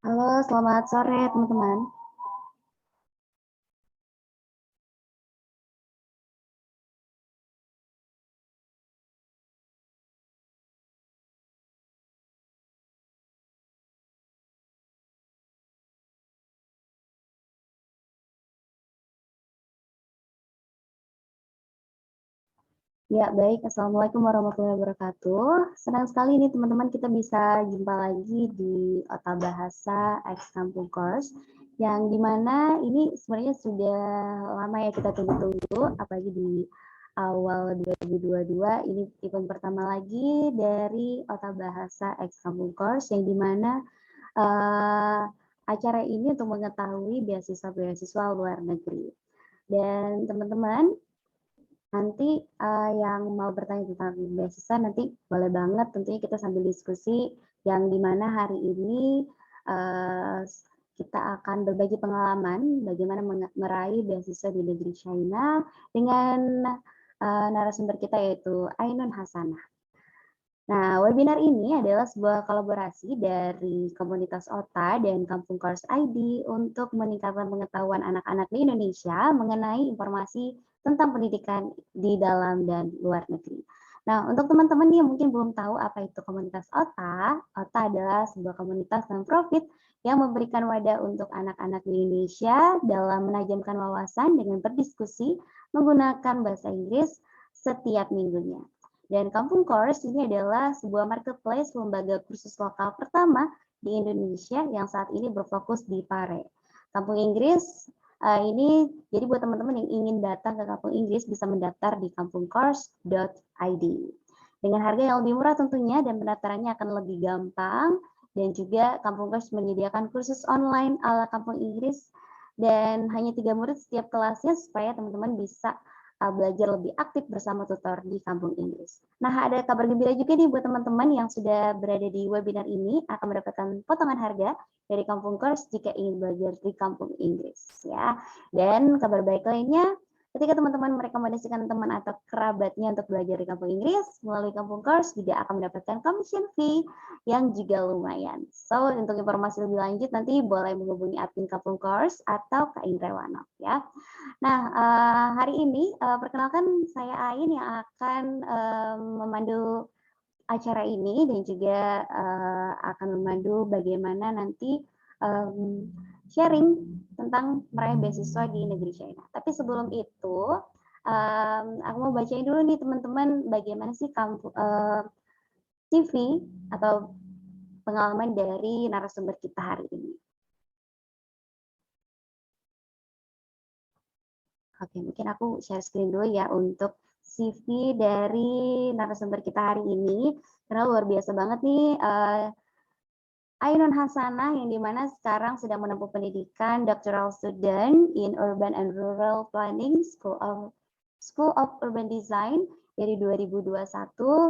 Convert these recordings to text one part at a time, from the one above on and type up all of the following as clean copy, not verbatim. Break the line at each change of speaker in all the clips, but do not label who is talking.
Halo, selamat sore teman-teman. Ya, baik. Assalamualaikum warahmatullahi wabarakatuh. Senang sekali nih teman-teman kita bisa jumpa lagi di Otak Bahasa X Kampung Course, yang dimana ini sebenarnya sudah lama ya kita tunggu-tunggu, apalagi di awal 2022, ini event pertama lagi dari Otak Bahasa X Kampung Course, yang dimana acara ini untuk mengetahui beasiswa-beasiswa luar negeri. Dan teman-teman, nanti yang mau bertanya tentang beasiswa nanti boleh banget, tentunya kita sambil diskusi, yang dimana hari ini kita akan berbagi pengalaman bagaimana meraih beasiswa di negeri China dengan narasumber kita yaitu Ainun Hasanah. Nah, webinar ini adalah sebuah kolaborasi dari komunitas OTA dan Kampung Course ID untuk meningkatkan pengetahuan anak-anak di Indonesia mengenai informasi tentang pendidikan di dalam dan luar negeri. Nah, untuk teman-teman yang mungkin belum tahu apa itu komunitas OTA, OTA adalah sebuah komunitas non-profit yang memberikan wadah untuk anak-anak di Indonesia dalam menajamkan wawasan dengan berdiskusi menggunakan bahasa Inggris setiap minggunya. Dan Kampung Course ini adalah sebuah marketplace lembaga kursus lokal pertama di Indonesia yang saat ini berfokus di Pare. Kampung Inggris ini jadi buat teman-teman yang ingin datang ke Kampung Inggris bisa mendaftar di kampungcourse.id. Dengan harga yang lebih murah tentunya dan pendaftarannya akan lebih gampang, dan juga Kampung Course menyediakan kursus online ala Kampung Inggris dan hanya 3 murid setiap kelasnya supaya teman-teman bisa belajar lebih aktif bersama tutor di Kampung Inggris. Nah, ada kabar gembira juga nih buat teman-teman yang sudah berada di webinar ini akan mendapatkan potongan harga dari Kampung Course jika ingin belajar di Kampung Inggris ya. Dan kabar baik lainnya, ketika teman-teman merekomendasikan teman atau kerabatnya untuk belajar di Kampung Inggris melalui Kampung Course juga akan mendapatkan commission fee yang juga lumayan. So, untuk informasi lebih lanjut nanti boleh menghubungi admin Kampung Course atau Kak Indra Wanov ya. Nah, hari ini perkenalkan saya Ain yang akan memandu acara ini dan juga akan memandu bagaimana nanti sharing tentang meraih beasiswa di negeri China. Tapi sebelum itu, aku mau bacain dulu nih teman-teman bagaimana sih CV atau pengalaman dari narasumber kita hari ini. Oke, mungkin aku share screen dulu ya untuk CV dari narasumber kita hari ini, karena luar biasa banget nih. Ainun Hasanah yang dimana sekarang sedang menempuh pendidikan doctoral student in Urban and Rural Planning School of Urban Design dari 2021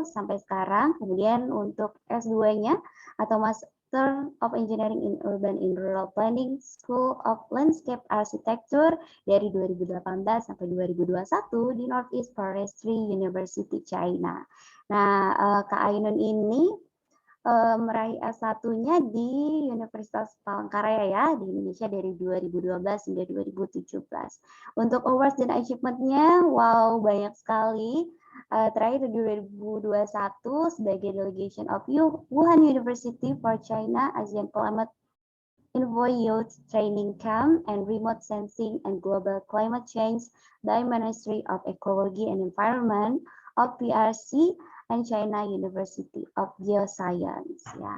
sampai sekarang. Kemudian untuk S2-nya atau Master of Engineering in Urban and Rural Planning School of Landscape Architecture dari 2018 sampai 2021 di Northeast Forestry University China. Nah, Kak Ainun ini meraih S1-nya di Universitas Palangkaraya ya, di Indonesia dari 2012 hingga 2017. Untuk awards dan achievement-nya, wow, banyak sekali. Terakhir di 2021 sebagai delegation of Wuhan University for China ASEAN Climate Envoy Youth Training Camp and Remote Sensing and Global Climate Change by Ministry of Ecology and Environment of PRC and China University of Geoscience ya.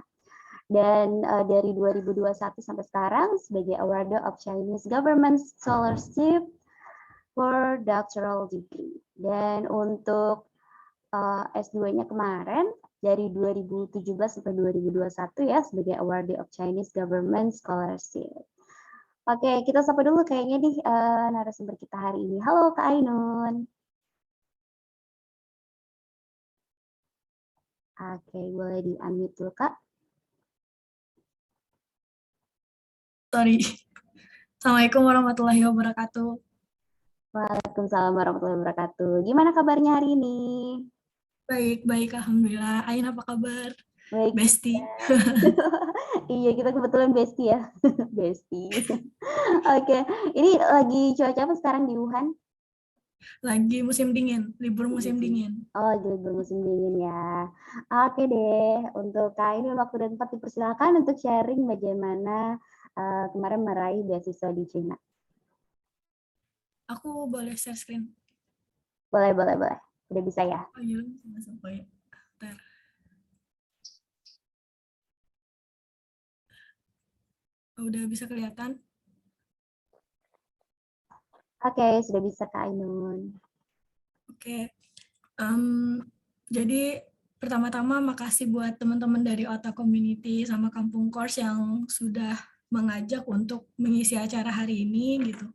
Dan dari 2021 sampai sekarang sebagai award of Chinese Government Scholarship for Doctoral Degree. Dan untuk S2-nya kemarin dari 2017 sampai 2021 ya sebagai award of Chinese Government Scholarship. Oke, kita sapa dulu kayaknya nih narasumber kita hari ini. Halo Kak Ainun. Oke, boleh di-unmute dulu, Kak.
Sorry. Assalamualaikum warahmatullahi wabarakatuh.
Waalaikumsalam warahmatullahi wabarakatuh. Gimana kabarnya hari ini?
Baik, Alhamdulillah. Ain apa kabar?
Baik.
Bestie.
Iya, kita kebetulan bestie ya. Bestie. Oke, ini lagi cuaca apa sekarang di Wuhan?
Lagi musim dingin, libur musim dingin.
Oh, lagi libur musim dingin ya. Oke deh, untuk Kak ini waktu dan tempat dipersilakan untuk sharing bagaimana kemarin meraih beasiswa di Cina.
Aku boleh share screen?
Boleh, boleh, boleh. Udah bisa ya?
Oh iya, sampai. Bentar. Udah bisa kelihatan?
Oke, sudah bisa Kak Ainun.
Oke. Jadi pertama-tama makasih buat teman-teman dari Otak Community sama Kampung Course yang sudah mengajak untuk mengisi acara hari ini gitu.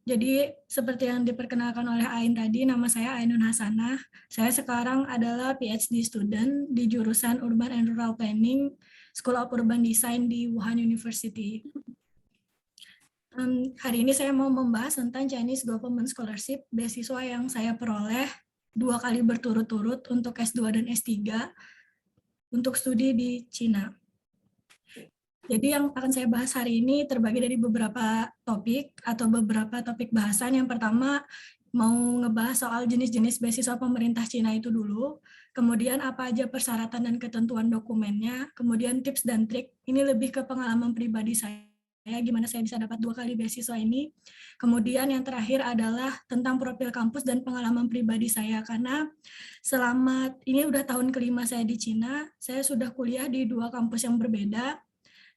Jadi seperti yang diperkenalkan oleh Ain tadi, nama saya Ainun Hasanah. Saya sekarang adalah PhD student di jurusan Urban and Rural Planning, School of Urban Design di Wuhan University. Hari ini saya mau membahas tentang Chinese Government Scholarship, beasiswa yang saya peroleh 2 kali berturut-turut untuk S2 dan S3 untuk studi di Cina. Jadi yang akan saya bahas hari ini terbagi dari beberapa topik atau beberapa topik bahasan. Yang pertama mau ngebahas soal jenis-jenis beasiswa pemerintah Cina itu dulu, kemudian apa aja persyaratan dan ketentuan dokumennya, kemudian tips dan trik, ini lebih ke pengalaman pribadi saya, gimana saya bisa dapat 2 kali beasiswa ini. Kemudian yang terakhir adalah tentang profil kampus dan pengalaman pribadi saya, karena selama ini udah tahun kelima saya di Cina, saya sudah kuliah di 2 kampus yang berbeda,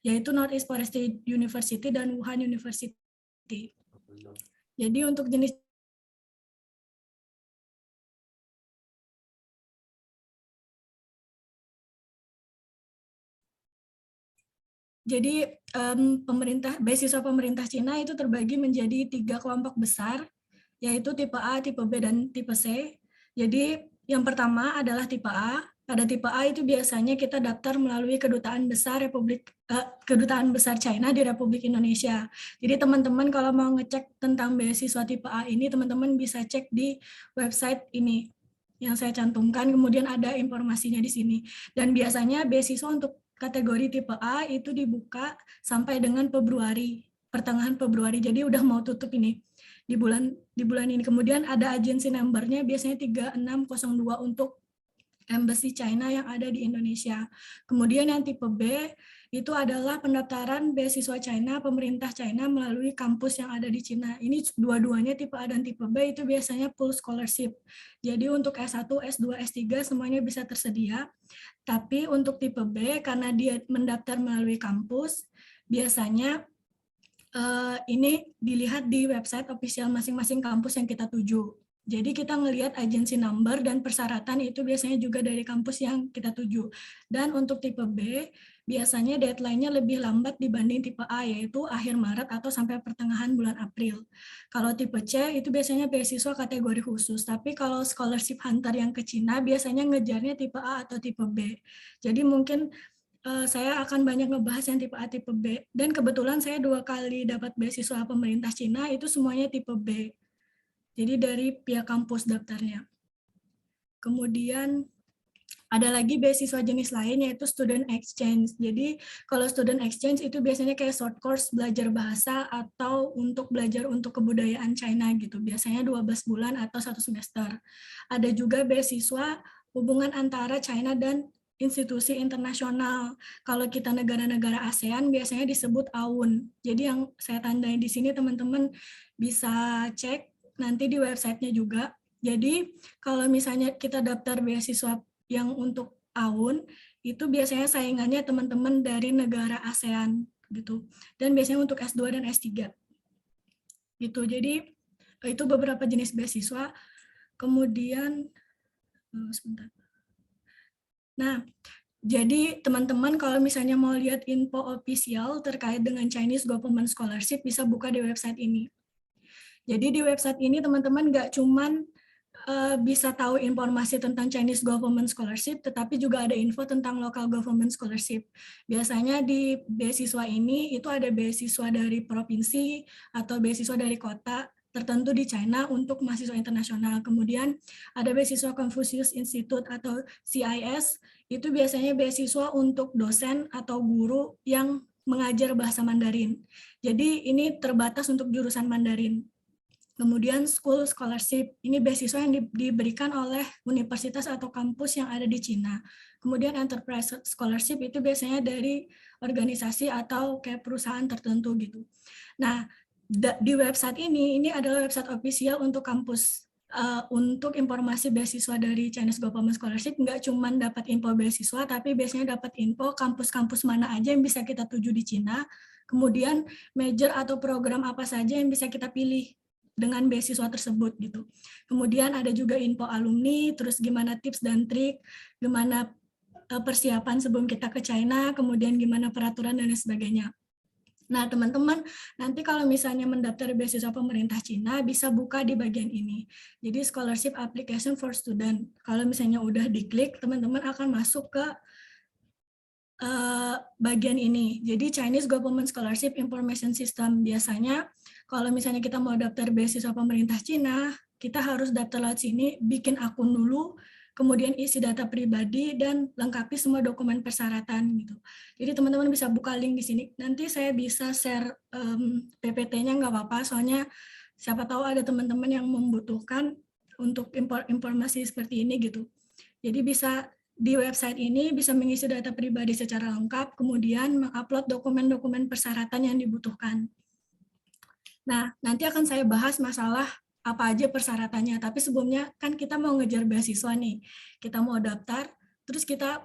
yaitu Northeast Forest University dan Wuhan University. Jadi untuk jenis beasiswa pemerintah Cina itu terbagi menjadi 3 kelompok besar, yaitu tipe A, tipe B, dan tipe C. Jadi yang pertama adalah tipe A. Pada tipe A itu biasanya kita daftar melalui Kedutaan Besar China di Republik Indonesia. Jadi teman-teman kalau mau ngecek tentang beasiswa tipe A ini, teman-teman bisa cek di website ini yang saya cantumkan, kemudian ada informasinya di sini. Dan biasanya beasiswa untuk kategori tipe A itu dibuka sampai dengan Februari, pertengahan Februari. Jadi udah mau tutup ini di bulan ini. Kemudian ada agency number-nya biasanya 3602 untuk embassy China yang ada di Indonesia. Kemudian yang tipe B itu adalah pendaftaran beasiswa China, pemerintah China melalui kampus yang ada di China. Ini dua-duanya tipe A dan tipe B itu biasanya full scholarship. Jadi untuk S1, S2, S3 semuanya bisa tersedia. Tapi untuk tipe B karena dia mendaftar melalui kampus, biasanya ini dilihat di website official masing-masing kampus yang kita tuju. Jadi kita ngelihat agency number dan persyaratan itu biasanya juga dari kampus yang kita tuju. Dan untuk tipe B, biasanya deadline-nya lebih lambat dibanding tipe A, yaitu akhir Maret atau sampai pertengahan bulan April. Kalau tipe C itu biasanya beasiswa kategori khusus, tapi kalau scholarship hunter yang ke Cina biasanya ngejarnya tipe A atau tipe B. Jadi mungkin saya akan banyak ngebahas yang tipe A, tipe B. Dan kebetulan saya 2 kali dapat beasiswa pemerintah Cina, itu semuanya tipe B. Jadi dari pihak kampus daftarnya. Kemudian ada lagi beasiswa jenis lain yaitu student exchange. Jadi kalau student exchange itu biasanya kayak short course belajar bahasa atau untuk belajar untuk kebudayaan China gitu. Biasanya 12 bulan atau 1 semester. Ada juga beasiswa hubungan antara China dan institusi internasional. Kalau kita negara-negara ASEAN biasanya disebut AUN. Jadi yang saya tandai di sini teman-teman bisa cek nanti di websitenya juga. Jadi kalau misalnya kita daftar beasiswa yang untuk AUN, itu biasanya saingannya teman-teman dari negara ASEAN gitu. Dan biasanya untuk S2 dan S3. Gitu. Jadi itu beberapa jenis beasiswa. Kemudian sebentar. Nah, jadi teman-teman kalau misalnya mau lihat info official terkait dengan Chinese Government Scholarship bisa buka di website ini. Jadi di website ini teman-teman nggak cuman bisa tahu informasi tentang Chinese Government Scholarship, tetapi juga ada info tentang Local Government Scholarship. Biasanya di beasiswa ini itu ada beasiswa dari provinsi atau beasiswa dari kota. tertentu di China untuk mahasiswa internasional. Kemudian ada beasiswa Confucius Institute atau CIS, itu biasanya beasiswa untuk dosen atau guru yang mengajar bahasa Mandarin. Jadi ini terbatas untuk jurusan Mandarin. Kemudian School Scholarship, ini beasiswa yang diberikan oleh universitas atau kampus yang ada di Cina. Kemudian Enterprise Scholarship itu biasanya dari organisasi atau kayak perusahaan tertentu gitu. Nah, di website ini adalah website official untuk kampus. Untuk informasi beasiswa dari Chinese Government Scholarship, nggak cuma dapat info beasiswa, tapi biasanya dapat info kampus-kampus mana aja yang bisa kita tuju di Cina, kemudian major atau program apa saja yang bisa kita pilih dengan beasiswa tersebut gitu. Kemudian ada juga info alumni, terus gimana tips dan trik, gimana persiapan sebelum kita ke China, kemudian gimana peraturan dan sebagainya. Nah, teman-teman, nanti kalau misalnya mendaftar beasiswa pemerintah Cina, bisa buka di bagian ini. Jadi, Scholarship Application for Student. Kalau misalnya udah diklik, teman-teman akan masuk ke bagian ini. Jadi, Chinese Government Scholarship Information System. Biasanya, kalau misalnya kita mau daftar beasiswa pemerintah Cina, kita harus daftar lewat sini, bikin akun dulu, kemudian isi data pribadi, dan lengkapi semua dokumen persyaratan gitu. Jadi teman-teman bisa buka link di sini. Nanti saya bisa share PPT-nya, nggak apa-apa, soalnya siapa tahu ada teman-teman yang membutuhkan untuk informasi seperti ini gitu. Jadi bisa di website ini bisa mengisi data pribadi secara lengkap, kemudian mengupload dokumen-dokumen persyaratan yang dibutuhkan. Nah, nanti akan saya bahas masalah apa aja persyaratannya, tapi sebelumnya kan kita mau ngejar beasiswa nih. Kita mau daftar, terus kita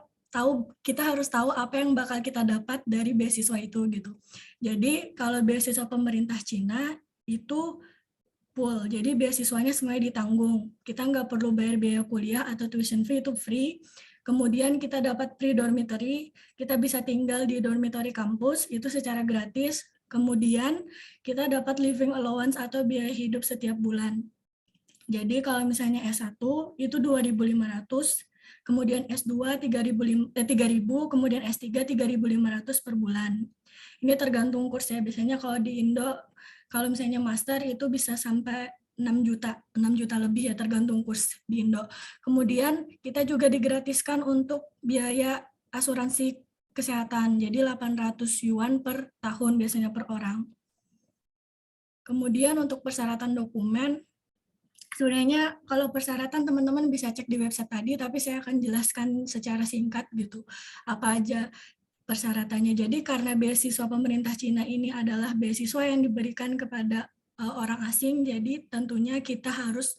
harus tahu apa yang bakal kita dapat dari beasiswa itu gitu. Jadi kalau beasiswa pemerintah Cina itu full, jadi beasiswanya semuanya ditanggung. Kita nggak perlu bayar biaya kuliah atau tuition fee, itu free. Kemudian kita dapat free dormitory, kita bisa tinggal di dormitory kampus, itu secara gratis. Kemudian kita dapat living allowance atau biaya hidup setiap bulan. Jadi kalau misalnya S1 itu 2.500, kemudian S2 3.000, kemudian S3 3.500 per bulan. Ini tergantung kursnya. Biasanya kalau di Indo, kalau misalnya master itu bisa sampai 6 juta lebih ya, tergantung kurs di Indo. Kemudian kita juga digratiskan untuk biaya asuransi kesehatan, jadi 800 yuan per tahun biasanya per orang. Kemudian untuk persyaratan dokumen, sebenarnya kalau persyaratan teman-teman bisa cek di website tadi, tapi saya akan jelaskan secara singkat gitu, apa aja persyaratannya. Jadi karena beasiswa pemerintah Cina ini adalah beasiswa yang diberikan kepada orang asing, jadi tentunya kita harus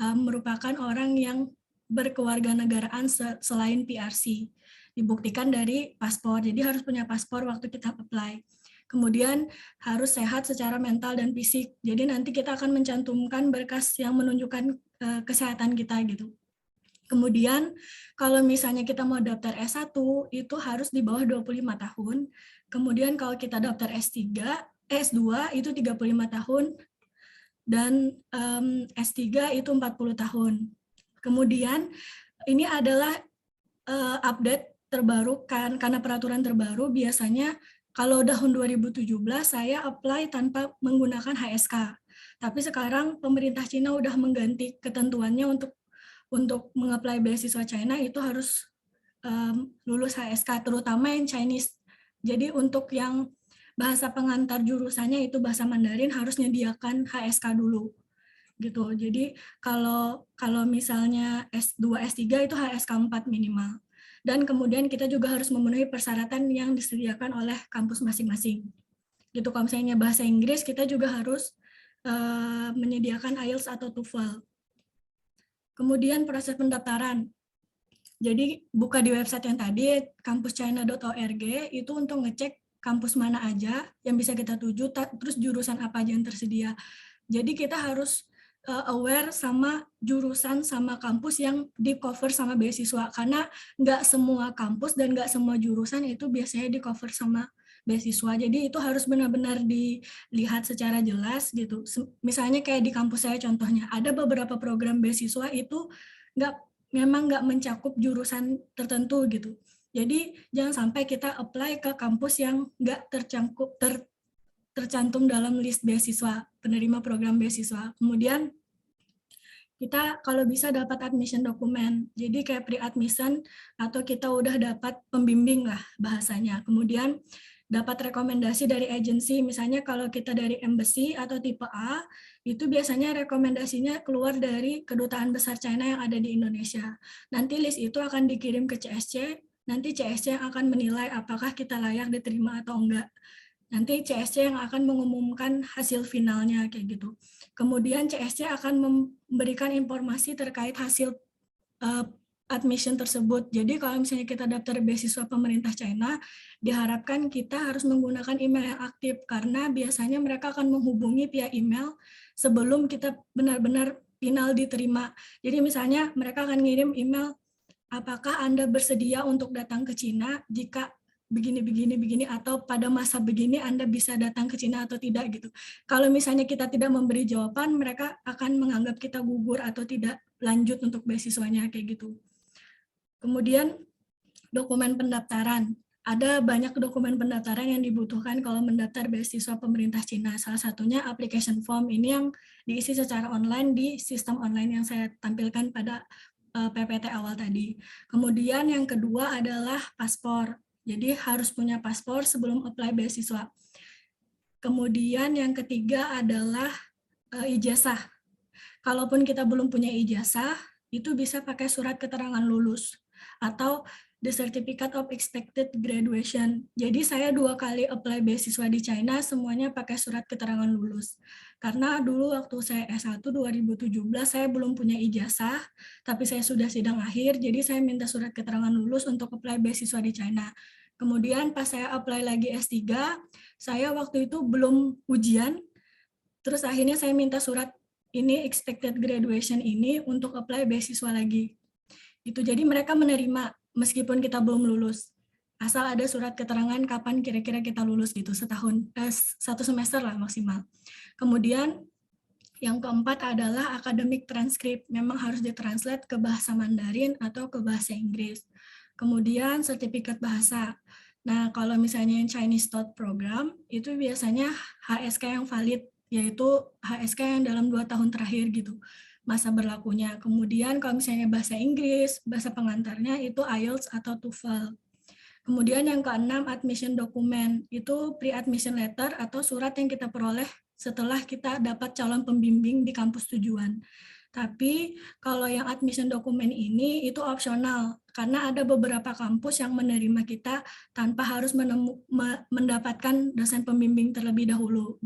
merupakan orang yang berkewarganegaraan selain PRC. Dibuktikan dari paspor, jadi harus punya paspor waktu kita apply. Kemudian harus sehat secara mental dan fisik. Jadi nanti kita akan mencantumkan berkas yang menunjukkan kesehatan kita gitu. Kemudian kalau misalnya kita mau daftar S1 itu harus di bawah 25 tahun. Kemudian kalau kita daftar S2 itu 35 tahun dan S3 itu 40 tahun. Kemudian ini adalah update terbaru kan, karena peraturan terbaru biasanya kalau tahun 2017 saya apply tanpa menggunakan HSK. Tapi sekarang pemerintah Cina udah mengganti ketentuannya untuk mengapply beasiswa China itu harus lulus HSK, terutama yang Chinese. Jadi untuk yang bahasa pengantar jurusannya itu bahasa Mandarin harus menyediakan HSK dulu. Gitu. Jadi kalau misalnya S2, S3 itu HSK 4 minimal. Dan kemudian kita juga harus memenuhi persyaratan yang disediakan oleh kampus masing-masing. Gitu, kalau misalnya bahasa Inggris kita juga harus menyediakan IELTS atau TOEFL. Kemudian proses pendaftaran. Jadi buka di website yang tadi, kampuschina.org, itu untuk ngecek kampus mana aja yang bisa kita tuju, terus jurusan apa aja yang tersedia. Jadi kita harus aware sama jurusan sama kampus yang di cover sama beasiswa, karena nggak semua kampus dan nggak semua jurusan itu biasanya di cover sama beasiswa. Jadi itu harus benar-benar dilihat secara jelas gitu. Misalnya kayak di kampus saya contohnya, ada beberapa program beasiswa itu memang nggak mencakup jurusan tertentu gitu. Jadi jangan sampai kita apply ke kampus yang nggak tercantum dalam list beasiswa, penerima program beasiswa. Kemudian kita kalau bisa dapat admission dokumen, jadi kayak pre-admission atau kita udah dapat pembimbing lah bahasanya. Kemudian dapat rekomendasi dari agensi, misalnya kalau kita dari embassy atau tipe A, itu biasanya rekomendasinya keluar dari Kedutaan Besar China yang ada di Indonesia. Nanti list itu akan dikirim ke CSC, nanti CSC yang akan menilai apakah kita layak diterima atau enggak. Nanti CSC yang akan mengumumkan hasil finalnya kayak gitu. Kemudian CSC akan memberikan informasi terkait hasil admission tersebut. Jadi kalau misalnya kita daftar beasiswa pemerintah China, diharapkan kita harus menggunakan email yang aktif karena biasanya mereka akan menghubungi via email sebelum kita benar-benar final diterima. Jadi misalnya mereka akan ngirim email, apakah Anda bersedia untuk datang ke China jika begini, atau pada masa begini Anda bisa datang ke China atau tidak gitu. Kalau misalnya kita tidak memberi jawaban, mereka akan menganggap kita gugur atau tidak lanjut untuk beasiswanya kayak gitu. Kemudian dokumen pendaftaran. Ada banyak dokumen pendaftaran yang dibutuhkan kalau mendaftar beasiswa pemerintah Cina. Salah satunya application form, ini yang diisi secara online di sistem online yang saya tampilkan pada PPT awal tadi. Kemudian yang kedua adalah paspor. Jadi harus punya paspor sebelum apply beasiswa. Kemudian yang ketiga adalah ijazah. Kalaupun kita belum punya ijazah, itu bisa pakai surat keterangan lulus atau the certificate of expected graduation. Jadi saya 2 kali apply beasiswa di China, semuanya pakai surat keterangan lulus. Karena dulu waktu saya S1 2017 saya belum punya ijazah, tapi saya sudah sidang akhir, jadi saya minta surat keterangan lulus untuk apply beasiswa di China. Kemudian pas saya apply lagi S3, saya waktu itu belum ujian, terus akhirnya saya minta surat ini expected graduation ini untuk apply beasiswa lagi. Itu jadi mereka menerima meskipun kita belum lulus. Asal ada surat keterangan kapan kira-kira kita lulus gitu, setahun, 1 semester lah maksimal. Kemudian yang keempat adalah academic transcript, memang harus ditranslate ke bahasa Mandarin atau ke bahasa Inggris. Kemudian sertifikat bahasa. Nah, kalau misalnya yang Chinese Talk Program, itu biasanya HSK yang valid, yaitu HSK yang dalam 2 tahun terakhir gitu masa berlakunya. Kemudian kalau misalnya bahasa Inggris, bahasa pengantarnya itu IELTS atau TOEFL. Kemudian yang keenam, admission document, itu pre-admission letter atau surat yang kita peroleh setelah kita dapat calon pembimbing di kampus tujuan. Tapi kalau yang admission document ini itu opsional, karena ada beberapa kampus yang menerima kita tanpa harus mendapatkan dosen pembimbing terlebih dahulu.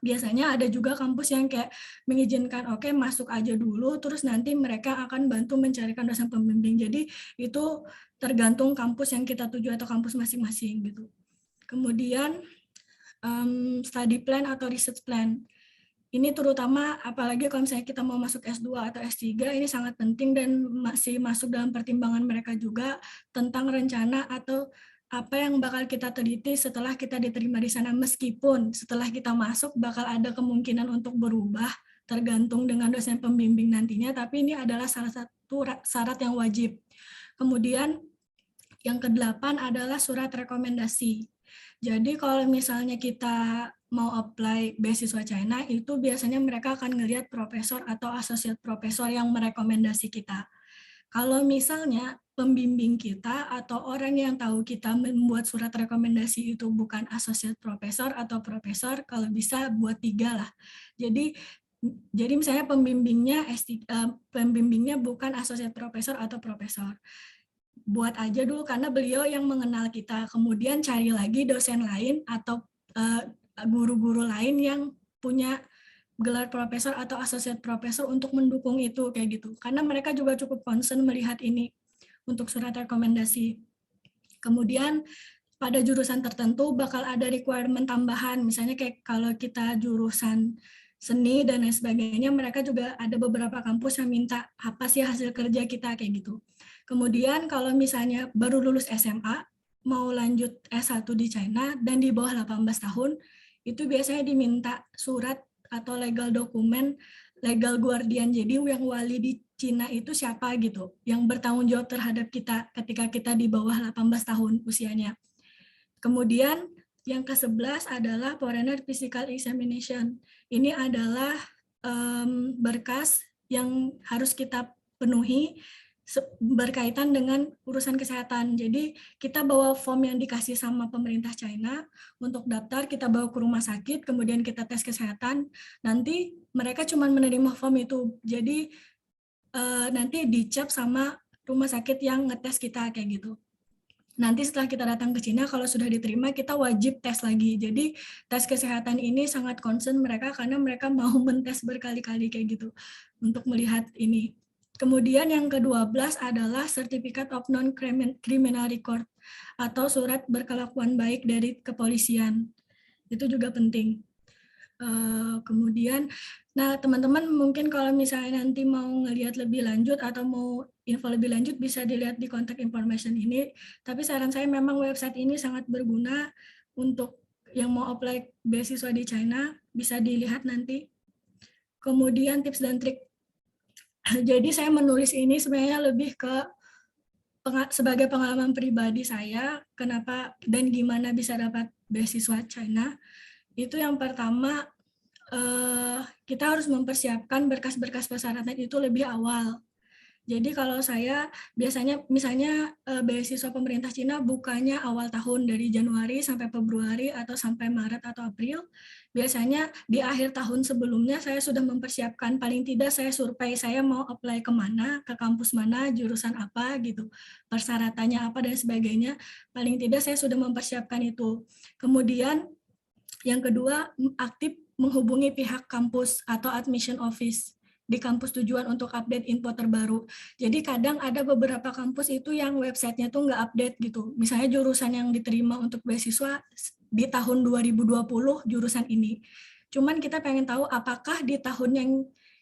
Biasanya ada juga kampus yang kayak mengizinkan, oke, masuk aja dulu, terus nanti mereka akan bantu mencarikan dosen pembimbing. Jadi itu tergantung kampus yang kita tuju atau kampus masing-masing gitu. Kemudian study plan atau research plan. Ini terutama apalagi kalau misalnya kita mau masuk S2 atau S3, ini sangat penting dan masih masuk dalam pertimbangan mereka juga tentang rencana atau apa yang bakal kita teliti setelah kita diterima di sana, meskipun setelah kita masuk bakal ada kemungkinan untuk berubah tergantung dengan dosen pembimbing nantinya, tapi ini adalah salah satu syarat yang wajib. Kemudian yang ke-8 adalah surat rekomendasi. Jadi kalau misalnya kita mau apply beasiswa China, itu biasanya mereka akan ngelihat profesor atau associate profesor yang merekomendasi kita. Kalau misalnya pembimbing kita atau orang yang tahu kita membuat surat rekomendasi itu bukan associate profesor atau profesor, kalau bisa buat 3 lah. Jadi misalnya pembimbingnya bukan associate profesor atau profesor. Buat aja dulu karena beliau yang mengenal kita. Kemudian cari lagi dosen lain atau guru-guru lain yang punya gelar profesor atau associate profesor untuk mendukung itu kayak gitu. Karena mereka juga cukup concern melihat ini untuk surat rekomendasi. Kemudian pada jurusan tertentu bakal ada requirement tambahan. Misalnya kayak kalau kita jurusan seni dan lain sebagainya, mereka juga ada beberapa kampus yang minta apa sih hasil kerja kita kayak gitu. Kemudian kalau misalnya baru lulus SMA, mau lanjut S1 di China dan di bawah 18 tahun, itu biasanya diminta surat atau legal dokumen, legal guardian. Jadi yang wali di Cina itu siapa gitu, yang bertanggung jawab terhadap kita ketika kita di bawah 18 tahun usianya. Kemudian Yang ke-11 adalah Foreigner Physical Examination. Ini adalah berkas yang harus kita penuhi berkaitan dengan urusan kesehatan. Jadi kita bawa form yang dikasih sama pemerintah China untuk daftar, kita bawa ke rumah sakit, kemudian kita tes kesehatan. Nanti mereka cuma menerima form itu. Jadi nanti dicap sama rumah sakit yang ngetes kita kayak gitu. Nanti setelah kita datang ke Cina, kalau sudah diterima, kita wajib tes lagi. Jadi tes kesehatan ini sangat concern mereka karena mereka mau mentes berkali-kali kayak gitu untuk melihat ini. Kemudian yang ke-12 adalah Certificate of Non-Criminal Record atau surat berkelakuan baik dari kepolisian. Itu juga penting. Kemudian, nah teman-teman mungkin kalau misalnya nanti mau ngelihat lebih lanjut atau mau info lebih lanjut bisa dilihat di contact information ini. Tapi saran saya memang website ini sangat berguna untuk yang mau apply beasiswa di China, bisa dilihat nanti. Kemudian tips dan trik. Jadi saya menulis ini sebenarnya lebih ke sebagai pengalaman pribadi saya, kenapa dan gimana bisa dapat beasiswa China. Itu yang pertama, kita harus mempersiapkan berkas-berkas persyaratan itu lebih awal. Jadi kalau saya biasanya misalnya beasiswa pemerintah Cina bukanya awal tahun dari Januari sampai Februari atau sampai Maret atau April. Biasanya di akhir tahun sebelumnya saya sudah mempersiapkan, paling tidak saya survei saya mau apply kemana, ke kampus mana, jurusan apa gitu, persyaratannya apa dan sebagainya. Paling tidak saya sudah mempersiapkan itu. Kemudian yang kedua, aktif menghubungi pihak kampus atau admission office di kampus tujuan untuk update info terbaru. Jadi kadang ada beberapa kampus itu yang websitenya tuh nggak update gitu. Misalnya jurusan yang diterima untuk beasiswa di tahun 2020 jurusan ini. Cuman kita pengen tahu apakah di tahun yang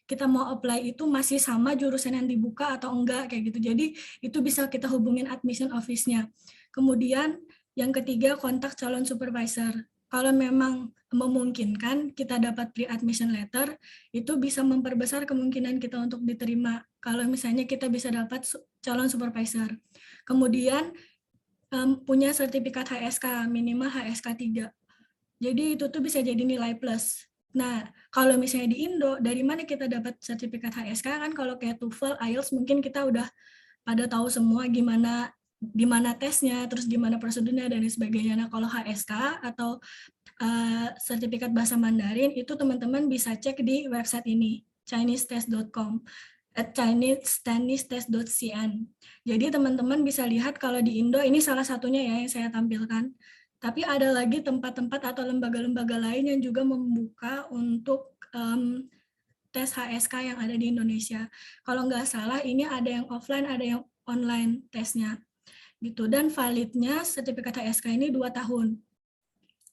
kita mau apply itu masih sama jurusan yang dibuka atau enggak kayak gitu. Jadi itu bisa kita hubungin admission office-nya. Kemudian yang ketiga, kontak calon supervisor. Kalau memang memungkinkan kita dapat pre-admission letter, itu bisa memperbesar kemungkinan kita untuk diterima. Kalau misalnya kita bisa dapat calon supervisor. Kemudian punya sertifikat HSK, minimal HSK 3. Jadi itu tuh bisa jadi nilai plus. Nah, kalau misalnya di Indo, dari mana kita dapat sertifikat HSK kan kalau kayak TOEFL, IELTS mungkin kita udah pada tahu semua gimana tesnya, terus gimana prosedurnya dan sebagainya. Nah, kalau HSK atau sertifikat bahasa Mandarin itu teman-teman bisa cek di website ini, chinesetest.com, chinesetest.cn. Jadi teman-teman bisa lihat kalau di Indo ini salah satunya ya yang saya tampilkan. Tapi ada lagi tempat-tempat atau lembaga-lembaga lain yang juga membuka untuk tes HSK yang ada di Indonesia. Kalau nggak salah ini ada yang offline, ada yang online tesnya. Gitu. Dan validnya sertifikat HSK ini 2 tahun.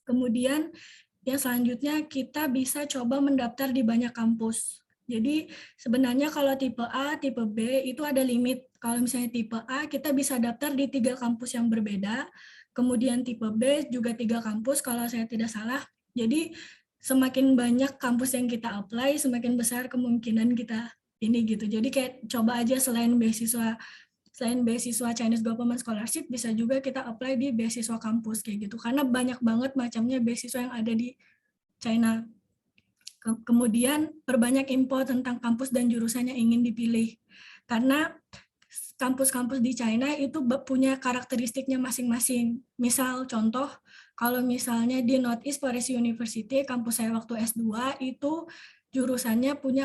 Kemudian yang selanjutnya kita bisa coba mendaftar di banyak kampus. Jadi sebenarnya kalau tipe A, tipe B itu ada limit. Kalau misalnya tipe A kita bisa daftar di 3 kampus yang berbeda. Kemudian tipe B juga 3 kampus kalau saya tidak salah. Jadi semakin banyak kampus yang kita apply, semakin besar kemungkinan kita ini gitu. Jadi kayak coba aja selain beasiswa Chinese Government Scholarship, bisa juga kita apply di beasiswa kampus kayak gitu. Karena banyak banget macamnya beasiswa yang ada di China. Kemudian perbanyak info tentang kampus dan jurusan yang ingin dipilih. Karena kampus-kampus di China itu punya karakteristiknya masing-masing. Misal contoh, kalau misalnya di Northeast Forest University, kampus saya waktu S2 itu jurusannya punya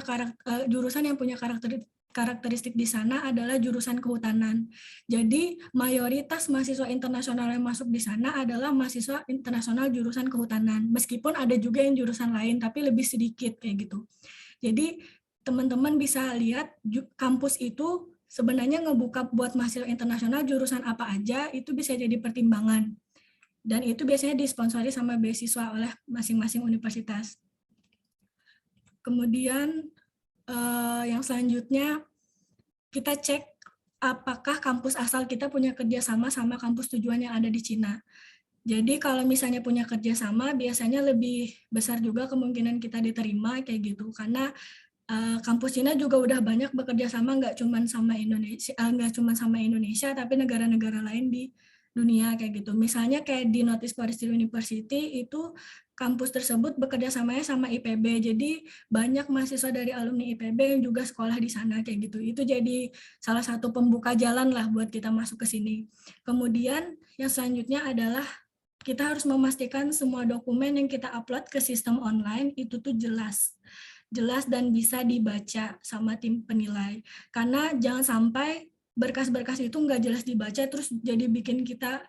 jurusan yang punya karakteristik di sana adalah jurusan kehutanan. Jadi mayoritas mahasiswa internasional yang masuk di sana adalah mahasiswa internasional jurusan kehutanan. Meskipun ada juga yang jurusan lain, tapi lebih sedikit kayak gitu. Jadi teman-teman bisa lihat kampus itu sebenarnya ngebuka buat mahasiswa internasional jurusan apa aja, itu bisa jadi pertimbangan. Dan itu biasanya disponsori sama beasiswa oleh masing-masing universitas. Kemudian yang selanjutnya kita cek apakah kampus asal kita punya kerjasama sama kampus tujuan yang ada di Cina. Jadi kalau misalnya punya kerjasama, biasanya lebih besar juga kemungkinan kita diterima kayak gitu. Karena kampus Cina juga udah banyak bekerja sama nggak cuma sama Indonesia, tapi negara-negara lain di dunia kayak gitu. Misalnya kayak di Northeast Forestry University itu kampus tersebut bekerja samanya sama IPB. Jadi banyak mahasiswa dari alumni IPB yang juga sekolah di sana kayak gitu. Itu jadi salah satu pembuka jalan lah buat kita masuk ke sini. Kemudian yang selanjutnya adalah kita harus memastikan semua dokumen yang kita upload ke sistem online itu tuh jelas dan bisa dibaca sama tim penilai. Karena jangan sampai berkas-berkas itu nggak jelas dibaca terus jadi bikin kita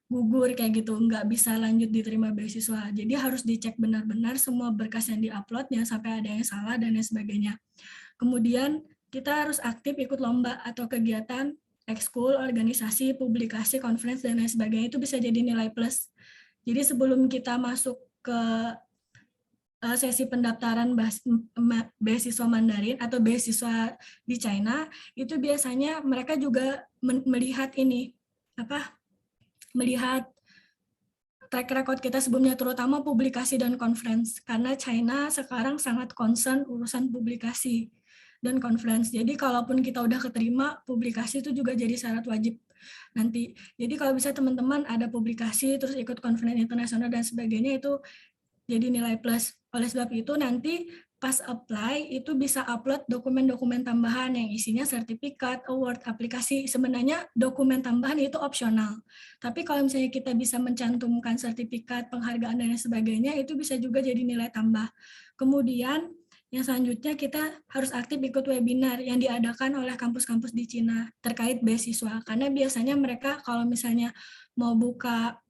gugur kayak gitu, nggak bisa lanjut diterima beasiswa. Jadi harus dicek benar-benar semua berkas yang diupload, jangan sampai ada yang salah dan lain sebagainya. Kemudian kita harus aktif ikut lomba atau kegiatan ekskul, organisasi, publikasi, conference, dan lain sebagainya. Itu bisa jadi nilai plus. Jadi sebelum kita masuk ke sesi pendaftaran beasiswa Mandarin atau beasiswa di China, itu biasanya mereka juga melihat ini, melihat track record kita sebelumnya, terutama publikasi dan conference, karena China sekarang sangat concern urusan publikasi dan conference. Jadi kalaupun kita udah keterima, publikasi itu juga jadi syarat wajib nanti. Jadi kalau bisa teman-teman ada publikasi, terus ikut conference internasional dan sebagainya, itu jadi nilai plus. Oleh sebab itu nanti pas apply itu bisa upload dokumen-dokumen tambahan yang isinya sertifikat, award, aplikasi. Sebenarnya dokumen tambahan itu opsional. Tapi kalau misalnya kita bisa mencantumkan sertifikat, penghargaan, dan sebagainya, itu bisa juga jadi nilai tambah. Kemudian yang selanjutnya kita harus aktif ikut webinar yang diadakan oleh kampus-kampus di Cina terkait beasiswa. Karena biasanya mereka kalau misalnya mau buka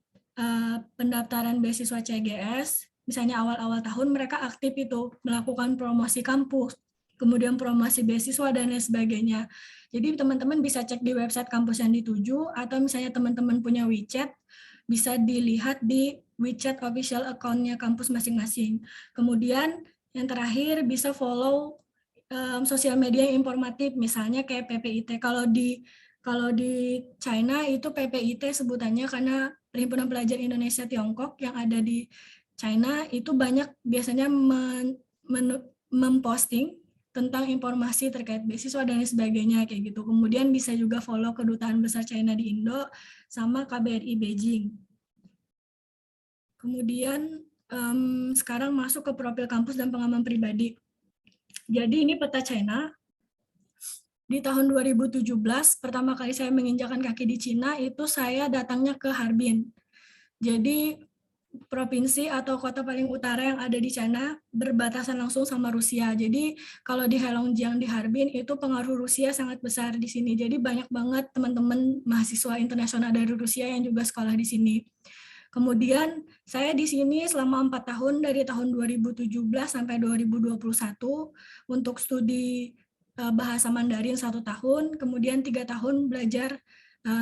pendaftaran beasiswa CGS, misalnya awal-awal tahun mereka aktif itu melakukan promosi kampus, kemudian promosi beasiswa dan lain sebagainya. Jadi teman-teman bisa cek di website kampus yang dituju, atau misalnya teman-teman punya WeChat, bisa dilihat di WeChat official account-nya kampus masing-masing. Kemudian yang terakhir bisa follow sosial media yang informatif, misalnya kayak PPIT. Kalau di China itu PPIT sebutannya, karena Perhimpunan Pelajar Indonesia Tiongkok yang ada di China itu banyak biasanya memposting tentang informasi terkait beasiswa dan sebagainya kayak gitu. Kemudian bisa juga follow Kedutaan Besar China di Indo sama KBRI Beijing. Kemudian sekarang masuk ke profil kampus dan pengalaman pribadi. Jadi ini peta China. Di tahun 2017, pertama kali saya menginjakan kaki di Cina, itu saya datangnya ke Harbin. Jadi provinsi atau kota paling utara yang ada di China berbatasan langsung sama Rusia. Jadi kalau di Heilongjiang di Harbin itu pengaruh Rusia sangat besar di sini. Jadi banyak banget teman-teman mahasiswa internasional dari Rusia yang juga sekolah di sini. Kemudian saya di sini selama 4 tahun dari tahun 2017 sampai 2021 untuk studi bahasa Mandarin 1 tahun, kemudian 3 tahun belajar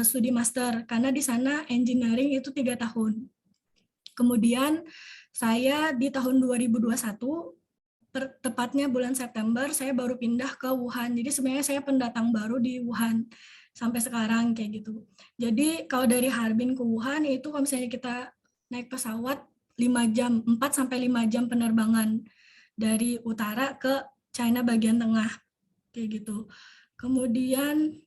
studi master karena di sana engineering itu 3 tahun. Kemudian saya di tahun 2021, tepatnya bulan September, saya baru pindah ke Wuhan. Jadi sebenarnya saya pendatang baru di Wuhan sampai sekarang kayak gitu. Jadi kalau dari Harbin ke Wuhan itu kalau misalnya kita naik pesawat 5 jam, 4 sampai 5 jam penerbangan dari utara ke China bagian tengah kayak gitu. Kemudian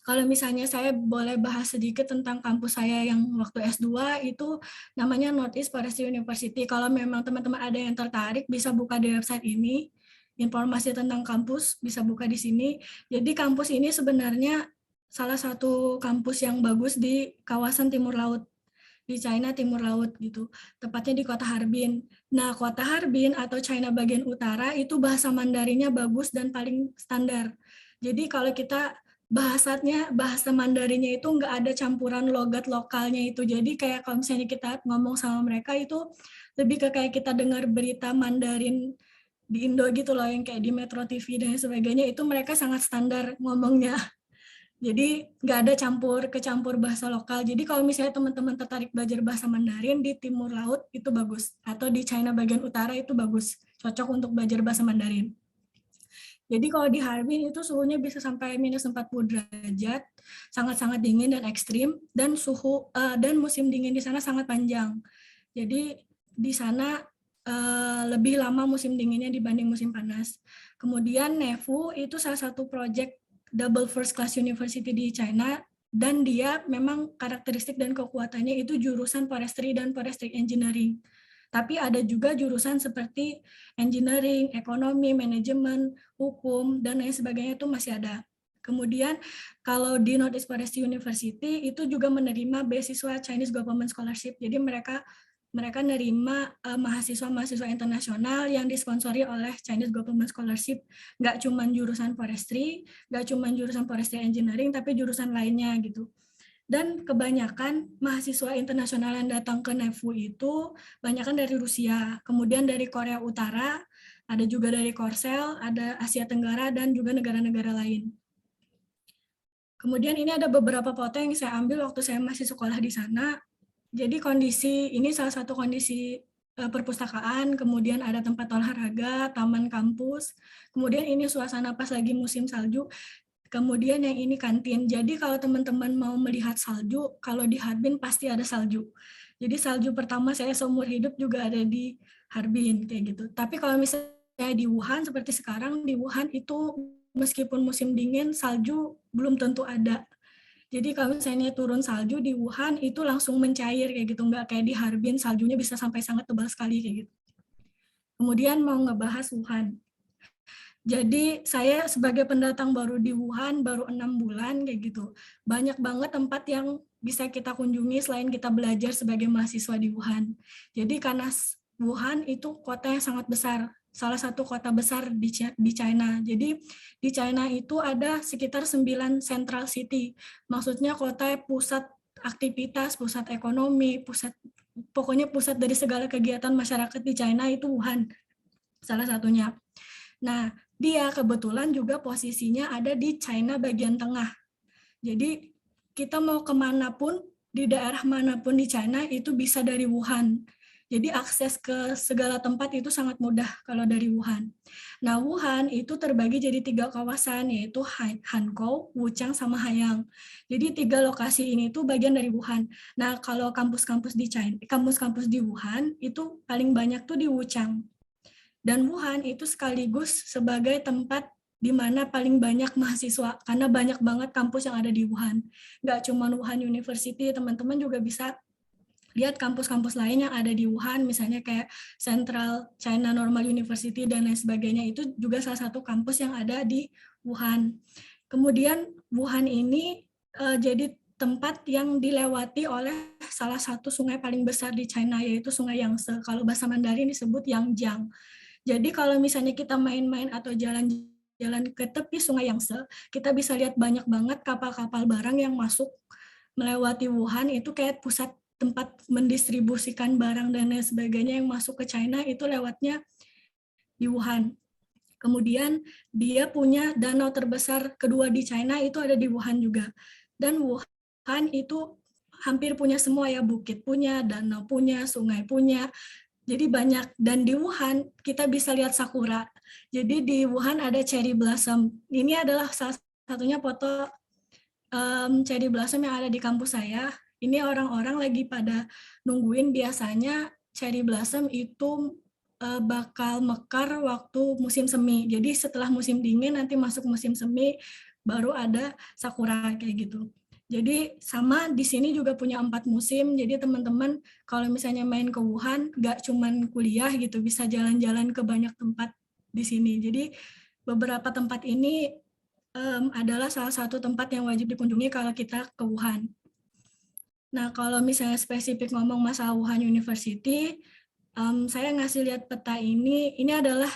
kalau misalnya saya boleh bahas sedikit tentang kampus saya yang waktu S2 itu namanya Northeast Forestry University. Kalau memang teman-teman ada yang tertarik bisa buka di website ini. Informasi tentang kampus bisa buka di sini. Jadi kampus ini sebenarnya salah satu kampus yang bagus di kawasan Timur Laut. Di China Timur Laut gitu. Tepatnya di kota Harbin. Nah, kota Harbin atau China bagian utara itu bahasa Mandarinnya bagus dan paling standar. Jadi kalau kita bahasa Mandarinnya itu nggak ada campuran logat lokalnya itu. Jadi kayak kalau misalnya kita ngomong sama mereka itu lebih ke kayak kita dengar berita Mandarin di Indo gitu loh, yang kayak di Metro TV dan sebagainya, itu mereka sangat standar ngomongnya. Jadi nggak ada kecampur bahasa lokal. Jadi kalau misalnya teman-teman tertarik belajar bahasa Mandarin di Timur Laut itu bagus. Atau di China bagian utara itu bagus. Cocok untuk belajar bahasa Mandarin. Jadi kalau di Harbin itu suhunya bisa sampai minus 40 derajat, sangat-sangat dingin dan ekstrim, dan dan musim dingin di sana sangat panjang. Jadi di sana lebih lama musim dinginnya dibanding musim panas. Kemudian NEFU itu salah satu proyek double first class university di China dan dia memang karakteristik dan kekuatannya itu jurusan forestry dan forestry engineering. Tapi ada juga jurusan seperti engineering, ekonomi, manajemen, hukum, dan lain sebagainya itu masih ada. Kemudian kalau di Northeast Forestry University itu juga menerima beasiswa Chinese Government Scholarship. Jadi mereka nerima mahasiswa-mahasiswa internasional yang disponsori oleh Chinese Government Scholarship. Nggak cuma jurusan forestry, nggak cuma jurusan forestry engineering, tapi jurusan lainnya gitu. Dan kebanyakan mahasiswa internasional yang datang ke NEFU itu banyakan dari Rusia, kemudian dari Korea Utara, ada juga dari Korsel, ada Asia Tenggara, dan juga negara-negara lain. Kemudian ini ada beberapa foto yang saya ambil waktu saya masih sekolah di sana. Jadi ini salah satu kondisi perpustakaan, kemudian ada tempat olahraga, taman kampus, kemudian ini suasana pas lagi musim salju, kemudian yang ini kantin. Jadi kalau teman-teman mau melihat salju, kalau di Harbin pasti ada salju. Jadi salju pertama saya seumur hidup juga ada di Harbin, kayak gitu. Tapi kalau misalnya di Wuhan, seperti sekarang, di Wuhan itu meskipun musim dingin, salju belum tentu ada. Jadi kalau misalnya turun salju di Wuhan itu langsung mencair kayak gitu, nggak kayak di Harbin saljunya bisa sampai sangat tebal sekali kayak gitu. Kemudian mau ngebahas Wuhan. Jadi saya sebagai pendatang baru di Wuhan baru 6 bulan kayak gitu. Banyak banget tempat yang bisa kita kunjungi selain kita belajar sebagai mahasiswa di Wuhan. Jadi karena Wuhan itu kota yang sangat besar, salah satu kota besar di China. Jadi di China itu ada sekitar 9 central city. Maksudnya kota pusat aktivitas, pusat ekonomi, pokoknya pusat dari segala kegiatan masyarakat di China itu Wuhan salah satunya. Nah, dia kebetulan juga posisinya ada di China bagian tengah. Jadi kita mau kemanapun, di daerah manapun di China itu bisa dari Wuhan. Jadi akses ke segala tempat itu sangat mudah kalau dari Wuhan. Nah, Wuhan itu terbagi jadi 3 kawasan, yaitu Hankou, Wuchang, sama Hayang. Jadi 3 lokasi ini tuh bagian dari Wuhan. Nah, kalau kampus-kampus di China, kampus-kampus di Wuhan itu paling banyak tuh di Wuchang. Dan Wuhan itu sekaligus sebagai tempat di mana paling banyak mahasiswa, karena banyak banget kampus yang ada di Wuhan. Nggak cuma Wuhan University, teman-teman juga bisa lihat kampus-kampus lain yang ada di Wuhan, misalnya kayak Central China Normal University dan lain sebagainya, itu juga salah satu kampus yang ada di Wuhan. Kemudian Wuhan ini jadi tempat yang dilewati oleh salah satu sungai paling besar di China, yaitu Sungai Yangtze. Kalau bahasa Mandarin disebut Yangjiang. Jadi kalau misalnya kita main-main atau jalan-jalan ke tepi Sungai Yangtze, kita bisa lihat banyak banget kapal-kapal barang yang masuk melewati Wuhan, itu kayak pusat tempat mendistribusikan barang dan lain sebagainya yang masuk ke China itu lewatnya di Wuhan. Kemudian dia punya danau terbesar kedua di China itu ada di Wuhan juga. Dan Wuhan itu hampir punya semua ya, bukit punya, danau punya, sungai punya. Jadi banyak, dan di Wuhan kita bisa lihat sakura. Jadi di Wuhan ada cherry blossom. Ini adalah salah satunya foto cherry blossom yang ada di kampus saya. Ini orang-orang lagi pada nungguin, biasanya cherry blossom itu bakal mekar waktu musim semi. Jadi setelah musim dingin nanti masuk musim semi baru ada sakura kayak gitu. Jadi sama di sini juga punya 4 musim. Jadi teman-teman kalau misalnya main ke Wuhan nggak cuman kuliah gitu, bisa jalan-jalan ke banyak tempat di sini. Jadi beberapa tempat ini adalah salah satu tempat yang wajib dikunjungi kalau kita ke Wuhan. Nah, kalau misalnya spesifik ngomong masalah Wuhan University, saya ngasih lihat peta ini adalah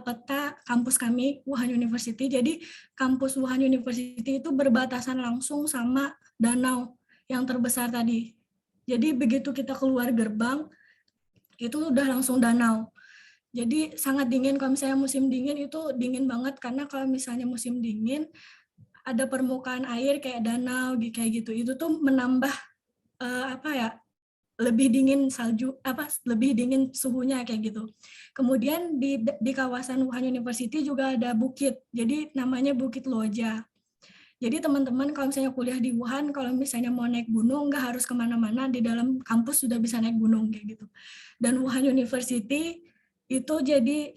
peta kampus kami, Wuhan University. Jadi kampus Wuhan University itu berbatasan langsung sama danau yang terbesar tadi. Jadi begitu kita keluar gerbang, itu udah langsung danau. Jadi sangat dingin, kalau misalnya musim dingin itu dingin banget, karena kalau misalnya musim dingin, ada permukaan air kayak danau, kayak gitu. Itu tuh menambah lebih dingin lebih dingin suhunya kayak gitu. Kemudian di kawasan Wuhan University juga ada bukit, jadi namanya Bukit Loja. Jadi teman-teman kalau misalnya kuliah di Wuhan, kalau misalnya mau naik gunung nggak harus kemana-mana, di dalam kampus sudah bisa naik gunung kayak gitu. Dan Wuhan University itu jadi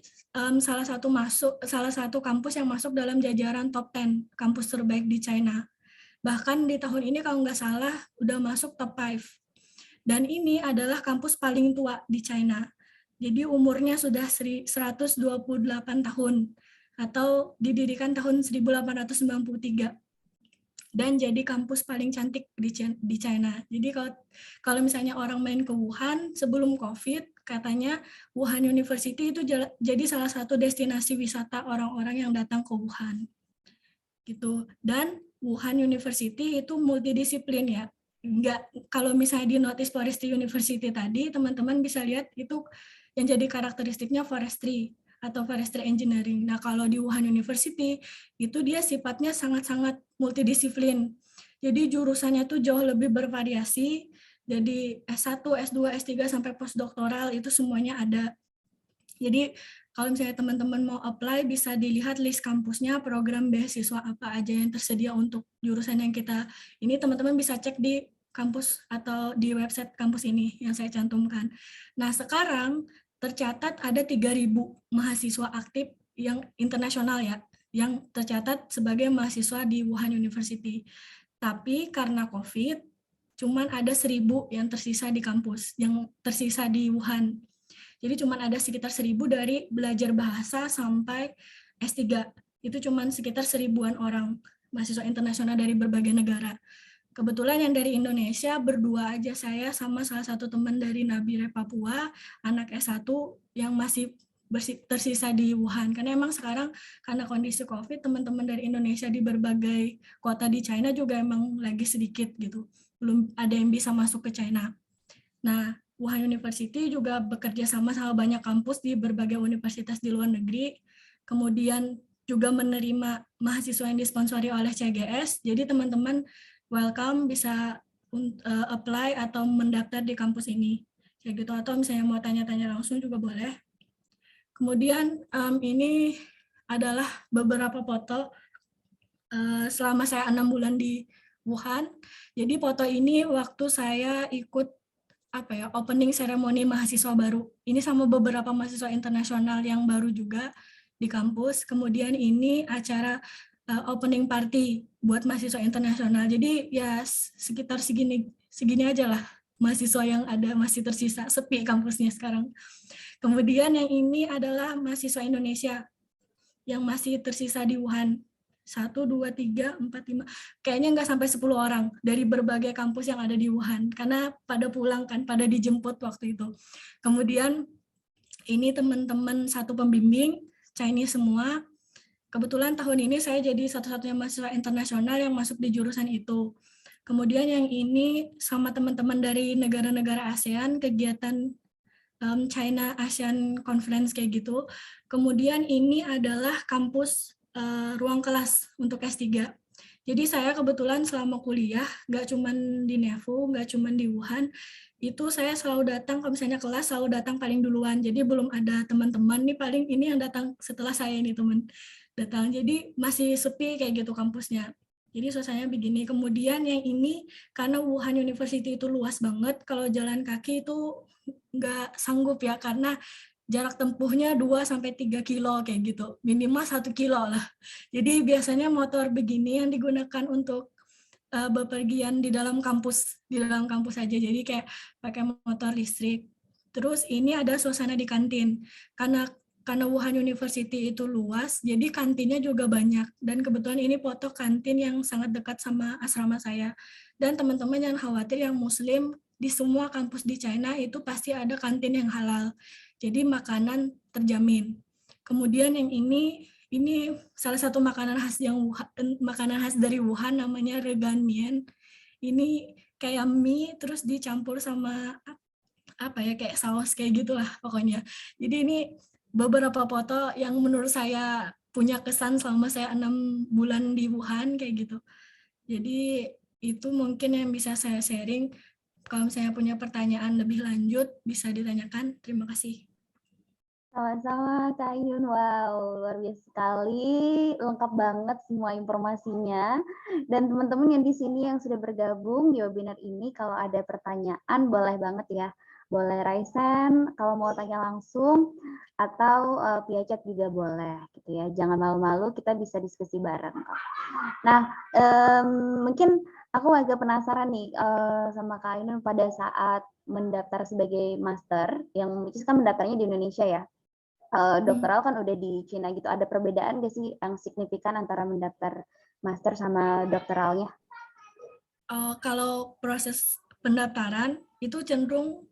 salah satu kampus yang masuk dalam jajaran top 10 kampus terbaik di China. Bahkan di tahun ini kalau nggak salah udah masuk top 5. Dan ini adalah kampus paling tua di China. Jadi umurnya sudah 128 tahun atau didirikan tahun 1893 dan jadi kampus paling cantik di China. Jadi kalau misalnya orang main ke Wuhan sebelum COVID, katanya Wuhan University itu jadi salah satu destinasi wisata orang-orang yang datang ke Wuhan. Gitu. Dan Wuhan University itu multidisiplin ya. Enggak, kalau misalnya di Notice Forestry University tadi, teman-teman bisa lihat itu yang jadi karakteristiknya forestry atau forestry engineering. Nah, kalau di Wuhan University itu dia sifatnya sangat-sangat multidisiplin. Jadi jurusannya tuh jauh lebih bervariasi. Jadi S1, S2, S3 sampai postdoktoral itu semuanya ada. Jadi kalau misalnya teman-teman mau apply bisa dilihat list kampusnya, program beasiswa apa aja yang tersedia untuk jurusan yang kita ini, teman-teman bisa cek di kampus atau di website kampus ini yang saya cantumkan. Nah, sekarang tercatat ada 3.000 mahasiswa aktif yang internasional ya, yang tercatat sebagai mahasiswa di Wuhan University. Tapi karena COVID, cuman ada 1.000 yang tersisa di kampus, yang tersisa di Wuhan. Jadi cuma ada sekitar 1.000 dari belajar bahasa sampai S3. Itu cuma sekitar 1.000-an orang mahasiswa internasional dari berbagai negara. Kebetulan yang dari Indonesia berdua aja, saya sama salah satu teman dari Nabire Papua, anak S1 yang masih tersisa di Wuhan. Karena emang sekarang karena kondisi COVID, teman-teman dari Indonesia di berbagai kota di China juga emang lagi sedikit gitu. Belum ada yang bisa masuk ke China. Nah, Wuhan University juga bekerja sama banyak kampus di berbagai universitas di luar negeri, kemudian juga menerima mahasiswa yang disponsori oleh CGS, jadi teman-teman welcome bisa apply atau mendaftar di kampus ini. Kayak gitu, atau misalnya mau tanya-tanya langsung juga boleh. Kemudian ini adalah beberapa foto selama saya 6 bulan di Wuhan. Jadi foto ini waktu saya ikut opening ceremony mahasiswa baru. Ini sama beberapa mahasiswa internasional yang baru juga di kampus. Kemudian ini acara opening party buat mahasiswa internasional. Jadi ya sekitar segini aja lah mahasiswa yang ada, masih tersisa, sepi kampusnya sekarang. Kemudian yang ini adalah mahasiswa Indonesia yang masih tersisa di Wuhan. 1, 2, 3, 4, 5, kayaknya nggak sampai 10 orang dari berbagai kampus yang ada di Wuhan, karena pada pulang kan, pada dijemput waktu itu. Kemudian ini teman-teman satu pembimbing, Chinese semua. Kebetulan tahun ini saya jadi satu-satunya mahasiswa internasional yang masuk di jurusan itu. Kemudian yang ini sama teman-teman dari negara-negara ASEAN, kegiatan China ASEAN Conference kayak gitu. Kemudian ini adalah kampus ruang kelas untuk S3. Jadi saya kebetulan selama kuliah, nggak cuma di NEFU, nggak cuma di Wuhan, itu saya selalu datang, kalau misalnya kelas selalu datang paling duluan. Jadi belum ada teman-teman, nih paling ini yang datang setelah saya ini teman datang. Jadi masih sepi kayak gitu kampusnya. Jadi suasananya begini. Kemudian yang ini, karena Wuhan University itu luas banget, kalau jalan kaki itu nggak sanggup ya, karena jarak tempuhnya 2-3 kilo kayak gitu, minimal 1 kilo lah. Jadi biasanya motor begini yang digunakan untuk bepergian di dalam kampus aja. Jadi kayak pakai motor listrik. Terus ini ada suasana di kantin. Karena Wuhan University itu luas, jadi kantinnya juga banyak. Dan kebetulan ini foto kantin yang sangat dekat sama asrama saya. Dan teman-teman yang khawatir yang Muslim, di semua kampus di China itu pasti ada kantin yang halal. Jadi makanan terjamin. Kemudian yang ini salah satu makanan khas dari Wuhan, namanya regan mian. Ini kayak mie terus dicampur sama kayak saus kayak gitulah pokoknya. Jadi ini beberapa foto yang menurut saya punya kesan selama saya 6 bulan di Wuhan kayak gitu. Jadi itu mungkin yang bisa saya sharing. Kalau misalnya punya pertanyaan lebih lanjut bisa ditanyakan. Terima kasih.
Sama-sama Kak Yun, wow luar biasa sekali, lengkap banget semua informasinya. Dan teman-teman yang di sini yang sudah bergabung di webinar ini, kalau ada pertanyaan boleh banget ya Boleh Raisen kalau mau tanya langsung atau via chat juga boleh gitu ya. Jangan malu-malu, kita bisa diskusi bareng. Nah, mungkin aku agak penasaran nih sama Kak Ainun pada saat mendaftar sebagai master, yang which is kan mendaftarnya di Indonesia ya. Doktoral kan udah di Cina gitu. Ada perbedaan nggak sih yang signifikan antara mendaftar master sama doktoralnya?
Kalau proses pendaftaran itu cenderung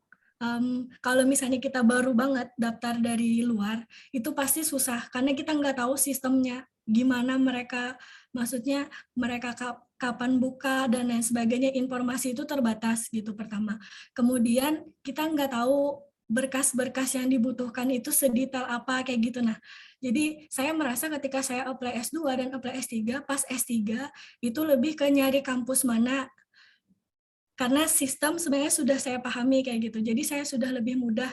kalau misalnya kita baru banget daftar dari luar, itu pasti susah karena kita nggak tahu sistemnya gimana mereka, maksudnya mereka kapan buka dan lain sebagainya, informasi itu terbatas gitu pertama. Kemudian kita nggak tahu berkas-berkas yang dibutuhkan itu sedetail apa kayak gitu. Nah, jadi saya merasa ketika saya apply S2 dan apply S3, pas S3 itu lebih ke nyari kampus mana, karena sistem sebenarnya sudah saya pahami kayak gitu. Jadi saya sudah lebih mudah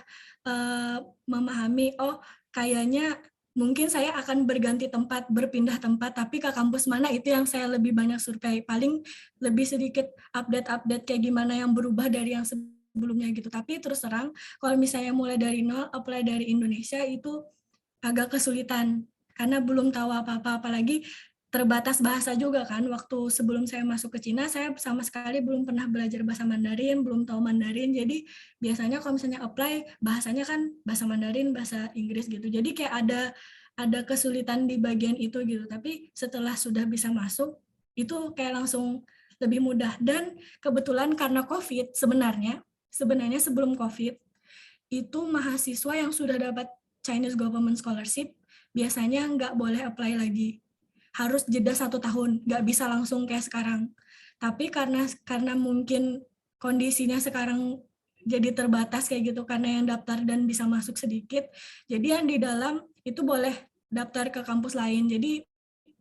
memahami, oh kayaknya mungkin saya akan berganti tempat, berpindah tempat, tapi ke kampus mana itu yang saya lebih banyak survei. Paling lebih sedikit update-update kayak gimana yang berubah dari yang sebelumnya gitu. Tapi terus terang, kalau misalnya mulai dari nol, apply dari Indonesia itu agak kesulitan karena belum tahu apa-apa, apalagi terbatas bahasa juga kan. Waktu sebelum saya masuk ke Cina, saya sama sekali belum pernah belajar bahasa Mandarin, belum tahu Mandarin. Jadi biasanya kalau misalnya apply, bahasanya kan bahasa Mandarin, bahasa Inggris gitu. Jadi kayak ada kesulitan di bagian itu gitu. Tapi setelah sudah bisa masuk, itu kayak langsung lebih mudah. Dan kebetulan karena COVID sebenarnya sebelum COVID, itu mahasiswa yang sudah dapat Chinese Government Scholarship biasanya nggak boleh apply lagi. Harus jeda 1 tahun, nggak bisa langsung kayak sekarang. Tapi karena mungkin kondisinya sekarang jadi terbatas kayak gitu, karena yang daftar dan bisa masuk sedikit, jadi yang di dalam itu boleh daftar ke kampus lain. Jadi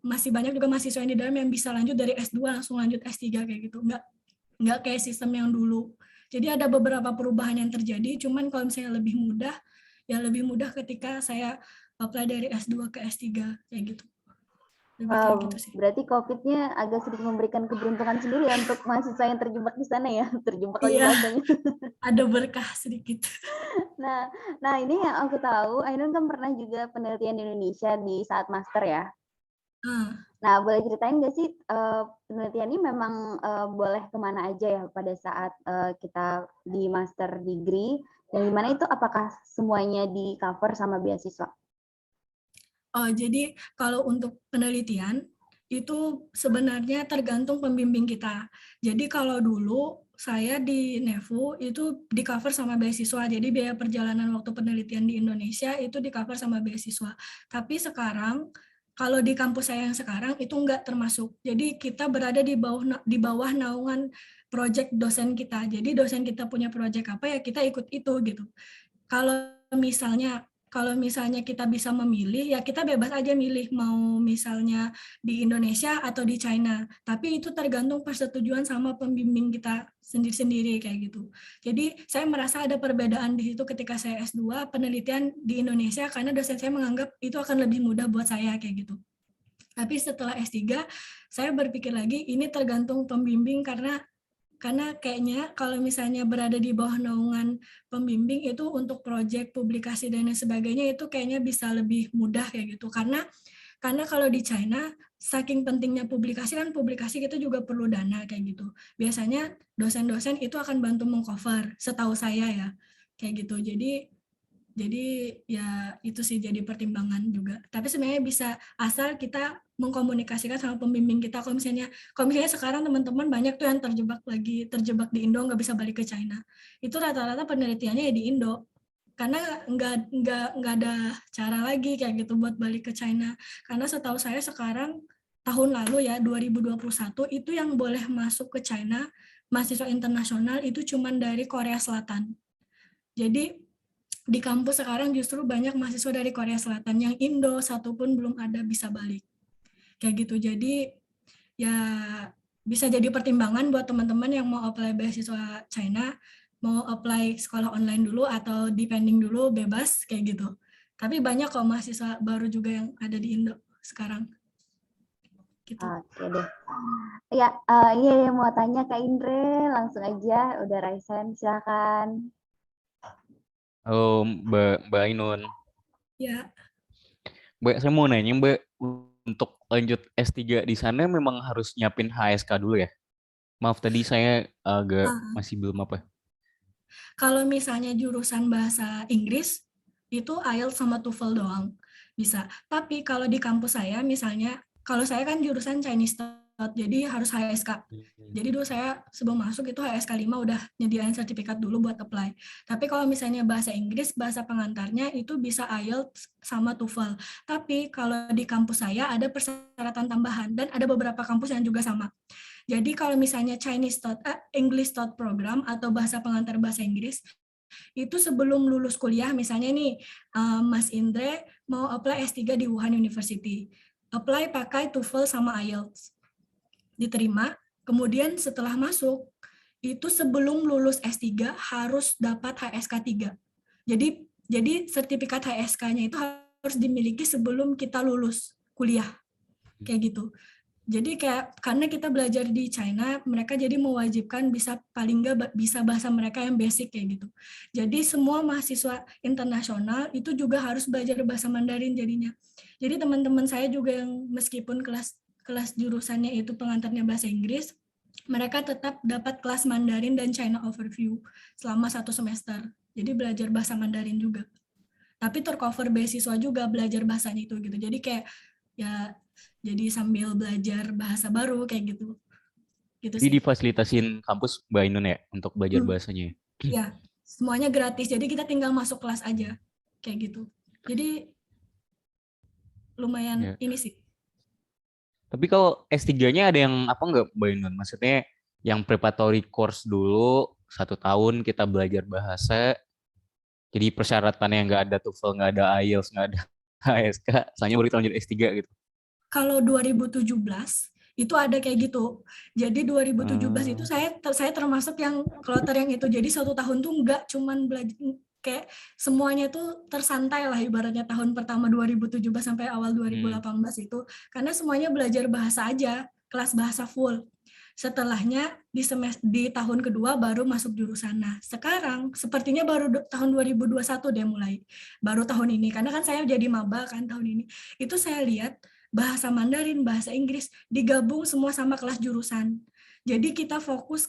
masih banyak juga mahasiswa yang di dalam yang bisa lanjut dari S2 langsung lanjut S3 kayak gitu. Nggak kayak sistem yang dulu. Jadi ada beberapa perubahan yang terjadi, cuman kalau misalnya lebih mudah, ya lebih mudah ketika saya apply dari S2 ke S3 kayak gitu. Lebih kayak gitu sih.
Berarti COVID-nya agak sedikit memberikan keberuntungan sendiri ya untuk mahasiswa yang terjebak di sana ya, terjebak lagi
Iya,
bahasanya.
ada berkah sedikit.
Nah, nah ini yang aku tahu, Ainun kan pernah juga penelitian di Indonesia di saat master ya.
Ah,
Nah, boleh ceritain nggak sih penelitian ini memang boleh kemana aja ya pada saat kita di master degree, dan gimana itu apakah semuanya di cover sama beasiswa?
jadi kalau untuk penelitian itu sebenarnya tergantung pembimbing kita. Jadi kalau dulu saya di Nevu itu di cover sama beasiswa. Jadi biaya perjalanan waktu penelitian di Indonesia itu di cover sama beasiswa. Tapi sekarang kalau di kampus saya yang sekarang itu enggak termasuk. Jadi kita berada di bawah naungan proyek dosen kita. Jadi dosen kita punya proyek apa ya kita ikut itu gitu. Kalau misalnya kita bisa memilih, ya kita bebas aja milih mau misalnya di Indonesia atau di China. Tapi itu tergantung persetujuan sama pembimbing kita sendiri-sendiri kayak gitu. Jadi saya merasa ada perbedaan di situ ketika saya S2 penelitian di Indonesia karena dosen saya menganggap itu akan lebih mudah buat saya kayak gitu. Tapi setelah S3 saya berpikir lagi ini tergantung pembimbing karena kayaknya kalau misalnya berada di bawah naungan pembimbing itu untuk proyek, publikasi, dan lain sebagainya itu kayaknya bisa lebih mudah kayak gitu. Karena kalau di China, saking pentingnya publikasi kan publikasi kita juga perlu dana kayak gitu. Biasanya dosen-dosen itu akan bantu mengcover, setahu saya ya. Kayak gitu. Jadi ya itu sih jadi pertimbangan juga. Tapi sebenarnya bisa asal kita mengkomunikasikan sama pembimbing kita. Kalau misalnya sekarang teman-teman banyak tuh yang terjebak di Indo nggak bisa balik ke China. Itu rata-rata penelitiannya ya di Indo. Karena nggak ada cara lagi kayak gitu buat balik ke China. Karena setahu saya sekarang tahun lalu ya 2021 itu yang boleh masuk ke China mahasiswa internasional itu cuman dari Korea Selatan. Jadi di kampus sekarang justru banyak mahasiswa dari Korea Selatan yang Indo satupun belum ada bisa balik kayak gitu. Jadi ya bisa jadi pertimbangan buat teman-teman yang mau apply beasiswa China, mau apply sekolah online dulu atau depending dulu bebas kayak gitu. Tapi banyak kok mahasiswa baru juga yang ada di Indo sekarang gitu.
Oke deh. Ya, iya yang mau tanya Kak Indre, langsung aja. Udah Raisen, silakan.
Oh, Mbak Ainun.
Ya,
Mbak, saya mau nanya, Mbak, untuk lanjut S3 di sana memang harus nyiapin HSK dulu ya? Maaf, tadi saya agak
ah,
masih belum apa.
kalau misalnya jurusan bahasa Inggris, itu IELTS sama TOEFL doang bisa. Tapi kalau di kampus saya, misalnya, kalau saya kan jurusan Chinese Start, jadi harus HSK. Jadi dulu saya sebelum masuk itu HSK 5 udah nyediain sertifikat dulu buat apply. Tapi kalau misalnya bahasa Inggris, bahasa pengantarnya itu bisa IELTS sama TOEFL. Tapi kalau di kampus saya ada persyaratan tambahan dan ada beberapa kampus yang juga sama. Jadi kalau misalnya English Start Program atau bahasa pengantar bahasa Inggris, itu sebelum lulus kuliah, misalnya nih Mas Indre mau apply S3 di Wuhan University. Apply pakai TOEFL sama IELTS. Diterima, kemudian setelah masuk, itu sebelum lulus S3 harus dapat HSK 3. Jadi sertifikat HSK-nya itu harus dimiliki sebelum kita lulus kuliah. Kayak gitu. Jadi kayak karena kita belajar di China, mereka jadi mewajibkan bisa paling nggak bisa bahasa mereka yang basic kayak gitu. Jadi semua mahasiswa internasional itu juga harus belajar bahasa Mandarin jadinya. Jadi teman-teman saya juga yang meskipun kelas jurusannya itu pengantarnya bahasa Inggris, mereka tetap dapat kelas Mandarin dan China Overview selama 1 semester. Jadi belajar bahasa Mandarin juga. Tapi tercover beasiswa juga belajar bahasanya itu gitu. Jadi kayak ya jadi sambil belajar bahasa baru kayak gitu gitu
Jadi
sih.
difasilitasin kampus Mbak Ainun ya untuk belajar bahasanya.
Ya, semuanya gratis, jadi kita tinggal masuk kelas aja kayak gitu. Jadi lumayan
Ya.
ini sih.
Tapi kalau S3-nya ada yang apa nggak Mbak Ainun? Maksudnya yang preparatory course dulu 1 tahun kita belajar bahasa. Jadi persyaratannya nggak ada TOEFL, nggak ada IELTS, nggak ada HSK. Soalnya baru kita lanjut S3 gitu.
Kalau 2017 itu ada kayak gitu. Jadi 2017 itu
Hmm.
saya termasuk yang kloter yang itu. Jadi 1 tahun tuh nggak cuman belajar kayak semuanya tuh tersantai lah ibaratnya tahun pertama 2017 sampai awal
Hmm.
2018 itu karena semuanya belajar bahasa aja, kelas bahasa full. Setelahnya di tahun kedua baru masuk jurusan. Nah, sekarang sepertinya baru tahun 2021 deh mulai. Baru tahun ini karena kan saya jadi maba kan tahun ini. Itu saya lihat bahasa Mandarin, bahasa Inggris digabung semua sama kelas jurusan. Jadi kita fokus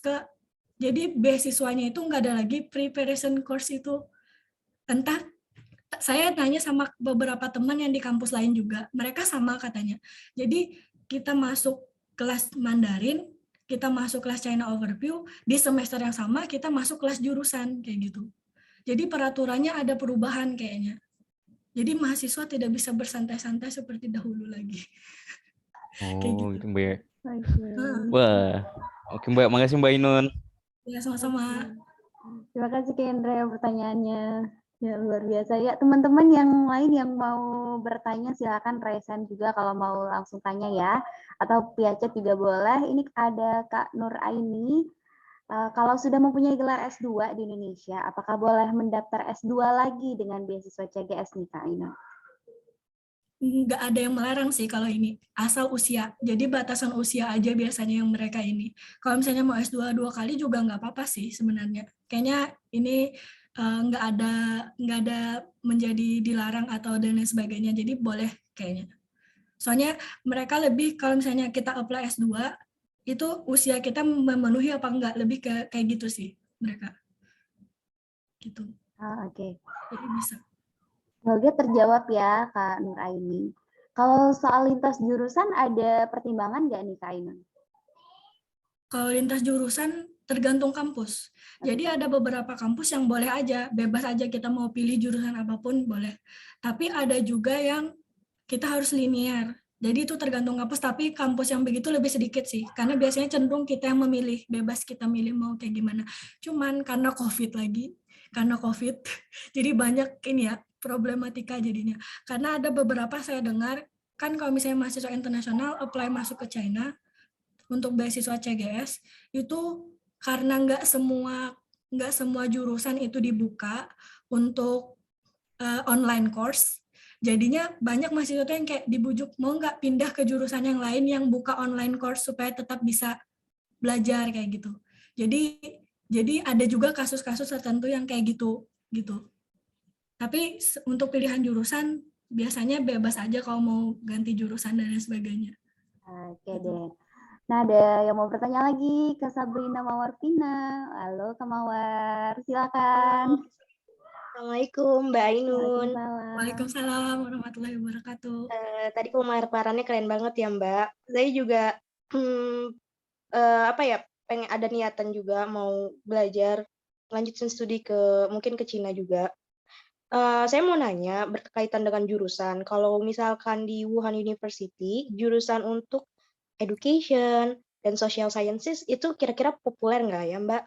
jadi beasiswanya itu nggak ada lagi preparation course itu. Entah saya tanya sama beberapa teman yang di kampus lain juga, mereka sama katanya. Jadi kita masuk kelas Mandarin, kita masuk kelas China Overview, di semester yang sama kita masuk kelas jurusan kayak gitu. Jadi peraturannya ada perubahan kayaknya. Jadi mahasiswa tidak bisa bersantai-santai seperti dahulu lagi. Kayak
Oh,
gitu.
gitu Mbak.
Nah,
Wah, oke Mbak. Makasih Mbak Ainun.
ya sama-sama.
Terima kasih ke Indra pertanyaannya. Ya, luar biasa. Ya, teman-teman yang lain yang mau bertanya silakan raise hand juga kalau mau langsung tanya ya. Atau via chat juga boleh. Ini ada Kak Nur Aini. Kalau sudah mempunyai gelar S2 di Indonesia, apakah boleh mendaftar S2 lagi dengan beasiswa CGS nih Kak Ina?
Nggak ada yang melarang sih kalau ini, asal usia. Jadi batasan usia aja biasanya yang mereka ini. Kalau misalnya mau S2 2 kali juga nggak apa-apa sih sebenarnya. Kayaknya ini nggak ada menjadi dilarang atau dan lain sebagainya. Jadi boleh kayaknya. Soalnya mereka lebih kalau misalnya kita apply S2 itu usia kita memenuhi apa enggak, lebih ke kayak gitu sih mereka. Gitu.
Oke.
Jadi bisa.
Semoga terjawab ya Kak Nur Aini. Kalau soal lintas jurusan ada pertimbangan nggak nih Kak Aini?
Kalau lintas jurusan tergantung kampus. Jadi ada beberapa kampus yang boleh aja, bebas aja kita mau pilih jurusan apapun boleh. Tapi ada juga yang kita harus linear. Jadi itu tergantung kampus, tapi kampus yang begitu lebih sedikit sih. Karena biasanya cenderung kita yang memilih, bebas kita milih mau kayak gimana. Cuman karena COVID lagi, karena COVID, jadi banyak ini ya, problematika jadinya. Karena ada beberapa saya dengar, kan kalau misalnya mahasiswa internasional apply masuk ke China, untuk beasiswa CGS itu karena nggak semua jurusan itu dibuka untuk online course, jadinya banyak mahasiswa yang kayak dibujuk mau nggak pindah ke jurusan yang lain yang buka online course supaya tetap bisa belajar kayak gitu. Jadi ada juga kasus-kasus tertentu yang kayak gitu gitu. Tapi untuk pilihan jurusan biasanya bebas aja kalau mau ganti jurusan dan lain sebagainya.
Oke deh. Nah, ada yang mau bertanya lagi ke Sabrina Mawarvina. Halo, Kak Mawar. Silakan.
Assalamualaikum Mbak Ainun.
Waalaikumsalam.
Waalaikumsalam warahmatullahi wabarakatuh.
Tadi pemaparannya keren banget ya Mbak. Saya juga pengen ada niatan juga mau belajar lanjutin studi mungkin ke Cina juga. Saya mau nanya berkaitan dengan jurusan. Kalau misalkan di Wuhan University, jurusan untuk education dan social sciences itu kira-kira populer nggak ya Mbak?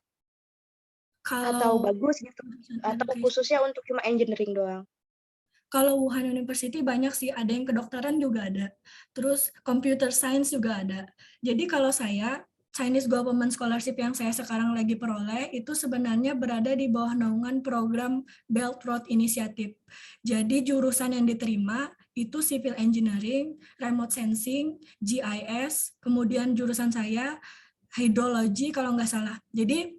Atau bagus gitu? Atau khususnya untuk cuma engineering doang?
Kalau Wuhan University banyak sih, ada yang kedokteran juga ada. Terus computer science juga ada. Jadi kalau saya, Chinese Government Scholarship yang saya sekarang lagi peroleh, itu sebenarnya berada di bawah naungan program Belt Road Initiative. Jadi jurusan yang diterima itu Civil Engineering, Remote Sensing, GIS, kemudian jurusan saya Hydrology kalau nggak salah. Jadi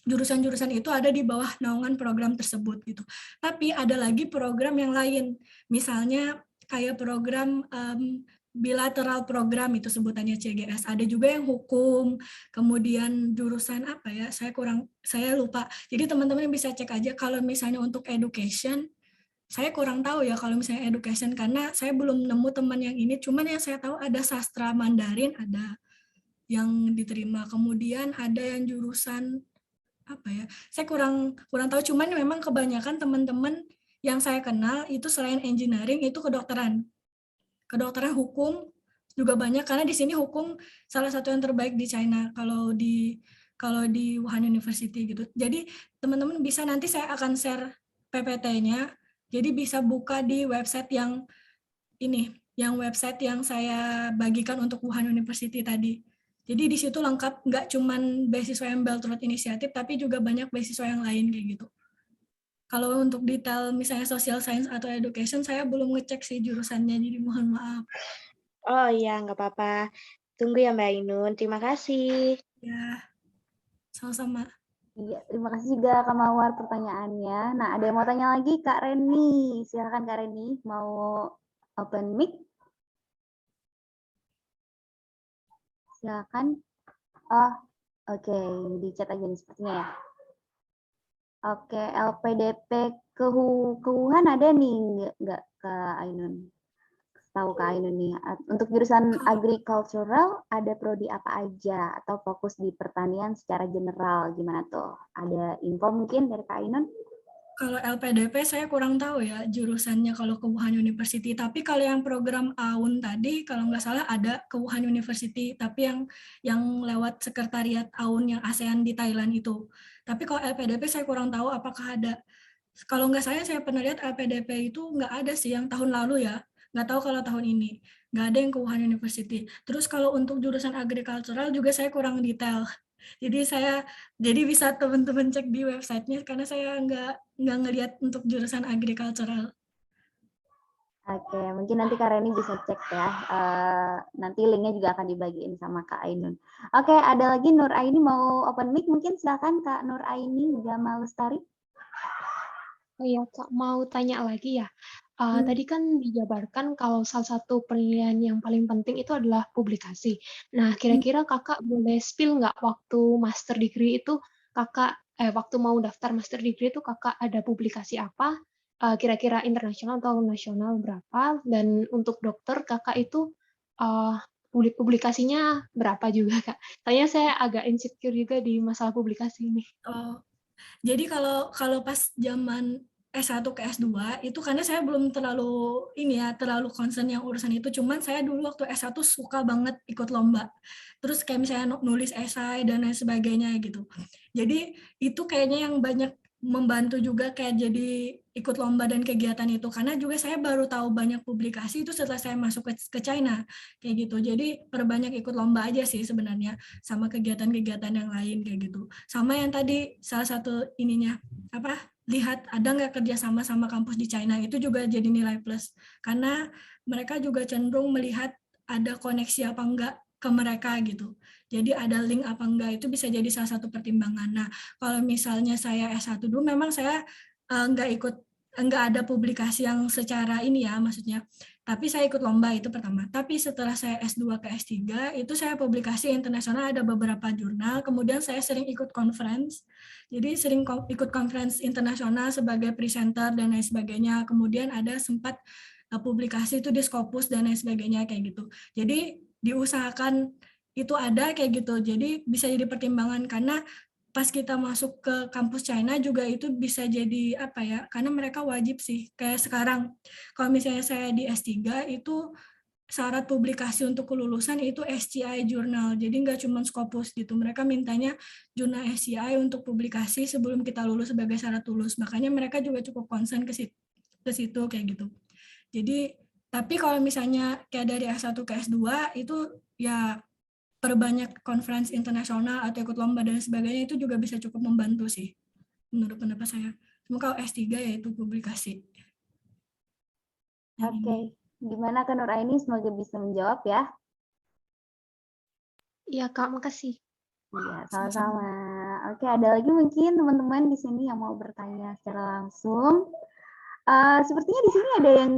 jurusan-jurusan itu ada di bawah naungan program tersebut gitu. Tapi ada lagi program yang lain, misalnya kayak program bilateral program itu sebutannya CGS. Ada juga yang hukum, kemudian jurusan apa ya? Saya lupa. Jadi teman-teman bisa cek aja kalau misalnya untuk education. Saya kurang tahu ya kalau misalnya education karena saya belum nemu teman yang ini. Cuman yang saya tahu ada sastra Mandarin, ada yang diterima. Kemudian ada yang jurusan apa ya, saya kurang tahu, cuman memang kebanyakan teman-teman yang saya kenal itu selain engineering itu kedokteran hukum juga banyak, karena di sini hukum salah satu yang terbaik di China kalau di Wuhan University gitu. Jadi teman-teman bisa, nanti saya akan share PPT-nya, jadi bisa buka di website yang ini, yang website yang saya bagikan untuk Wuhan University tadi. Jadi di situ lengkap, nggak cuman beasiswa yang Belt Road Initiative, tapi juga banyak beasiswa yang lain kayak gitu. Kalau untuk detail misalnya social science atau education, saya belum ngecek sih jurusannya, jadi mohon maaf.
Oh iya, nggak apa-apa. Tunggu ya Mbak Ainun, terima kasih.
Ya, sama-sama.
Iya, terima kasih juga Kak Mawar pertanyaannya. Nah, ada yang mau tanya lagi, Kak Reni. Silakan Kak Reni, mau open mic. Silakan. Oh, oke, di chat aja nih sepertinya ya. Oke, LPDP ke Wuhan ada nih, nggak Kak Ainun? Tahu Kak Ainun nih, untuk jurusan agricultural ada prodi apa aja atau fokus di pertanian secara general, gimana tuh? Ada info mungkin dari Kak Ainun?
Kalau LPDP saya kurang tahu ya jurusannya kalau ke Wuhan University. Tapi kalau yang program AUN tadi, kalau nggak salah ada ke Wuhan University. Tapi yang lewat sekretariat AUN yang ASEAN di Thailand itu. Tapi kalau LPDP saya kurang tahu apakah ada. Kalau nggak saya pernah lihat LPDP itu nggak ada sih yang tahun lalu ya. Nggak tahu kalau tahun ini. Nggak ada yang ke Wuhan University. Terus kalau untuk jurusan agricultural juga saya kurang detail. Jadi bisa teman-teman cek di websitenya karena saya nggak ngelihat untuk jurusan agricultural.
Oke, mungkin nanti Kak Reni bisa cek ya. Nanti linknya juga akan dibagiin sama Kak Ainun. Oke, ada lagi Nur Aini mau open mic, mungkin silakan Kak Nur Aini Gamal Lestari.
Oh iya, Kak, mau tanya lagi ya. Tadi kan dijabarkan kalau salah satu penilaian yang paling penting itu adalah publikasi. Nah, kira-kira Kakak boleh spill nggak waktu master degree itu waktu mau daftar master degree itu Kakak ada publikasi apa? Kira-kira internasional atau nasional berapa? Dan untuk dokter Kakak itu publikasinya berapa juga, Kak? Soalnya saya agak insecure juga di masalah publikasi ini.
Oh, jadi kalau pas zaman S1 ke S2 itu karena saya belum terlalu concern yang urusan itu, cuman saya dulu waktu S1 suka banget ikut lomba. Terus kayak misalnya nulis esai dan lain sebagainya gitu. Jadi itu kayaknya yang banyak membantu juga kayak jadi ikut lomba dan kegiatan itu, karena juga saya baru tahu banyak publikasi itu setelah saya masuk ke China kayak gitu. Jadi perbanyak ikut lomba aja sih sebenarnya, sama kegiatan-kegiatan yang lain kayak gitu. Sama yang tadi salah satu ininya lihat ada nggak kerjasama sama kampus di China, itu juga jadi nilai plus karena mereka juga cenderung melihat ada koneksi apa enggak ke mereka gitu. Jadi ada link apa enggak itu bisa jadi salah satu pertimbangan. Nah, kalau misalnya saya S1 dulu memang saya nggak ikut enggak ada publikasi yang secara ini ya, maksudnya. Tapi saya ikut lomba itu pertama. Tapi setelah saya S2 ke S3, itu saya publikasi internasional ada beberapa jurnal. Kemudian saya sering ikut conference. Jadi sering ikut conference internasional sebagai presenter dan lain sebagainya. Kemudian ada sempat publikasi itu di Scopus dan lain sebagainya kayak gitu. Jadi diusahakan itu ada kayak gitu. Jadi bisa jadi pertimbangan karena pas kita masuk ke kampus China juga itu bisa jadi apa ya, karena mereka wajib sih, kayak sekarang kalau misalnya saya di S3 itu syarat publikasi untuk kelulusan itu SCI jurnal, jadi nggak cuma Scopus gitu, mereka mintanya jurnal SCI untuk publikasi sebelum kita lulus sebagai syarat lulus, makanya mereka juga cukup concern ke situ kayak gitu. Jadi tapi kalau misalnya kayak dari S1 ke S2 itu ya perbanyak conference internasional atau ikut lomba dan sebagainya itu juga bisa cukup membantu sih menurut pendapat saya. Cuma kalau S3 yaitu publikasi.
Oke, gimana Kak Nuraini? Semoga bisa menjawab ya.
Iya Kak, makasih.
Iya, sama-sama. Oke, ada lagi mungkin teman-teman di sini yang mau bertanya secara langsung. Sepertinya di sini ada yang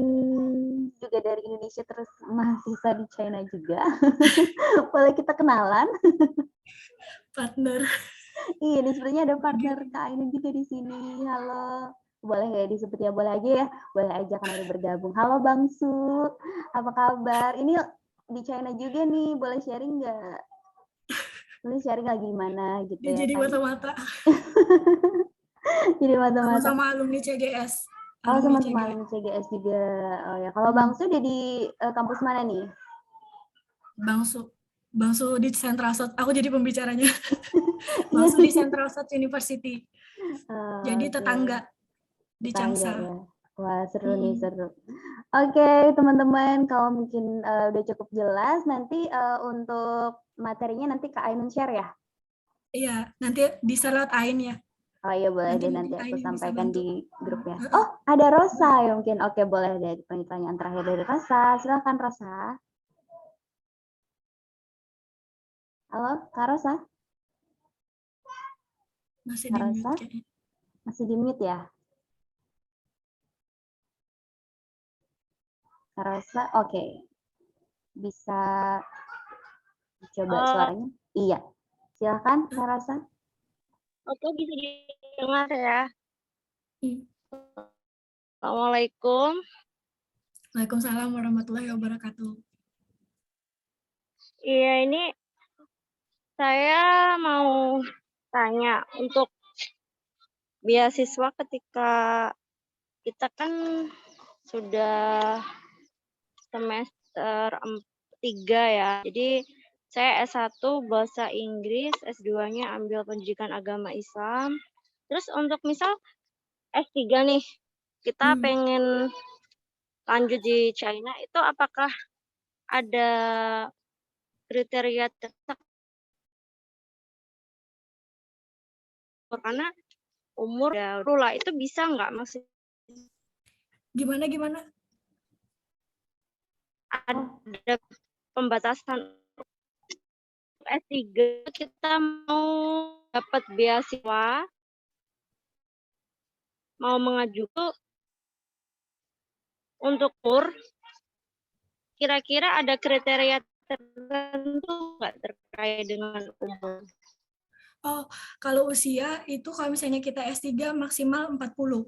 juga dari Indonesia terus mahasiswa di China juga. Boleh kita kenalan?
Partner.
Iya, sepertinya ada partner Kak Ainun juga di sini. Halo. Boleh ya disebut ya, boleh aja ya. Boleh aja kan udah bergabung. Halo Bang Su, apa kabar? Ini di China juga nih, boleh sharing nggak? Boleh sharing lagi gimana gitu ya.
Jadi mata-mata.
Jadi mata-mata.
Sama-sama alumni CGS.
Oh, sama-sama alumni CGS juga. Oh ya, kalau Bang Su udah di kampus mana nih?
Bang Su di Central South. Aku jadi pembicaranya. Bang Su di Central South University. Jadi tetangga di Changsha.
Ya. Wah, seru nih, seru. Oke, teman-teman, kalau mungkin udah cukup jelas, nanti untuk materinya nanti Kak Ainun share ya?
Iya, nanti bisa lewat Ain ya.
Oh iya, boleh deh nanti aku sampaikan di grupnya. Oh, ada Rosa ya mungkin. Oke, boleh deh pertanyaan terakhir dari Rosa. Silakan Rosa. Halo, Kak Rosa?
Masih di mute kayaknya.
Masih di mute ya? Kak Rosa, oke. Bisa coba suaranya? Iya. Silakan Kak Rosa.
Oke, bisa didengar ya. Assalamualaikum.
Waalaikumsalam warahmatullahi wabarakatuh.
Iya, ini saya mau tanya untuk beasiswa ketika kita kan sudah semester 3 ya. Jadi saya S1 bahasa Inggris, S2-nya ambil pendidikan agama Islam. Terus untuk misal S3 nih, kita pengen lanjut di China, itu apakah ada kriteria tertentu? Karena umur ya lah itu bisa nggak maksudnya?
Gimana?
Ada pembatasan S3 kita mau dapat beasiswa, mau mengajukan untuk umur, kira-kira ada kriteria tertentu nggak terkait dengan umur?
Oh, kalau usia itu kalau misalnya kita S3 maksimal 40.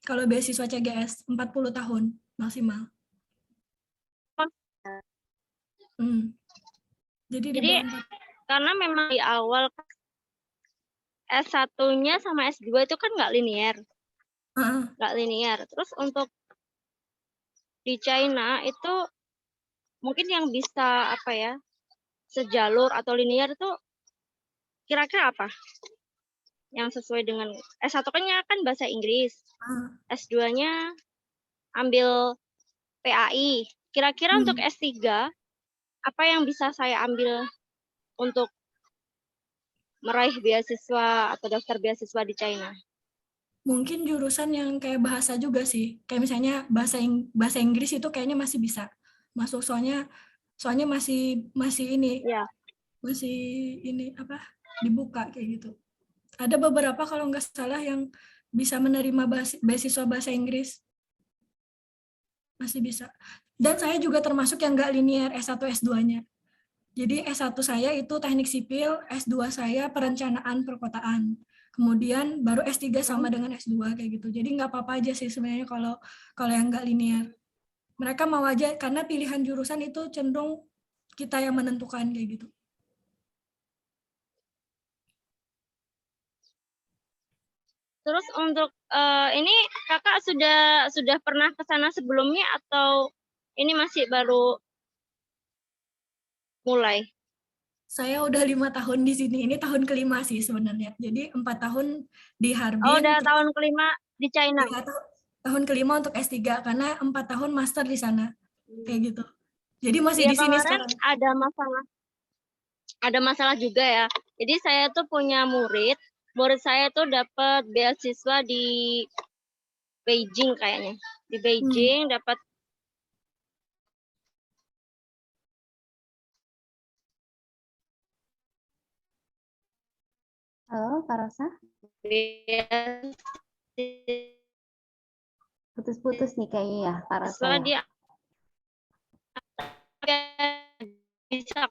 Kalau beasiswa CGS 40 tahun maksimal. Jadi
karena memang di awal S1-nya sama S2 itu kan nggak linear. Nggak linear. Terus untuk di China itu mungkin yang bisa apa ya, sejalur atau linear itu kira-kira apa? Yang sesuai dengan S1-nya kan bahasa Inggris. S2-nya ambil PAI. Kira-kira untuk S3 apa yang bisa saya ambil untuk meraih beasiswa atau daftar beasiswa di China?
Mungkin jurusan yang kayak bahasa juga sih. Kayak misalnya bahasa Inggris itu kayaknya masih bisa masuk, soalnya masih ini.
Ya.
Masih ini apa? Dibuka kayak gitu. Ada beberapa kalau nggak salah yang bisa menerima beasiswa bahasa Inggris. Masih bisa. Dan saya juga termasuk yang nggak linear S1 S2-nya. Jadi S1 saya itu teknik sipil, S2 saya perencanaan perkotaan. Kemudian baru S3 sama dengan S2 kayak gitu. Jadi nggak apa-apa aja sih sebenarnya kalau yang nggak linear. Mereka mau aja karena pilihan jurusan itu cenderung kita yang menentukan kayak gitu.
Terus untuk ini kakak sudah pernah ke sana sebelumnya atau ini masih baru mulai?
Saya udah 5 tahun di sini. Ini tahun kelima sih sebenarnya. Jadi 4 tahun di Harbin.
Oh, udah tahun kelima di China.
Ya, tahun kelima untuk S3 karena 4 tahun master di sana. Kayak gitu. Jadi masih di sini
Kemarin
sekarang.
ada masalah juga ya. Jadi saya tuh punya murid saya tuh dapat beasiswa di Beijing kayaknya. Di Beijing dapat
Halo, Kak Rosa? Putus-putus nih kayaknya ya, Kak Rosa ya.
Dia bisa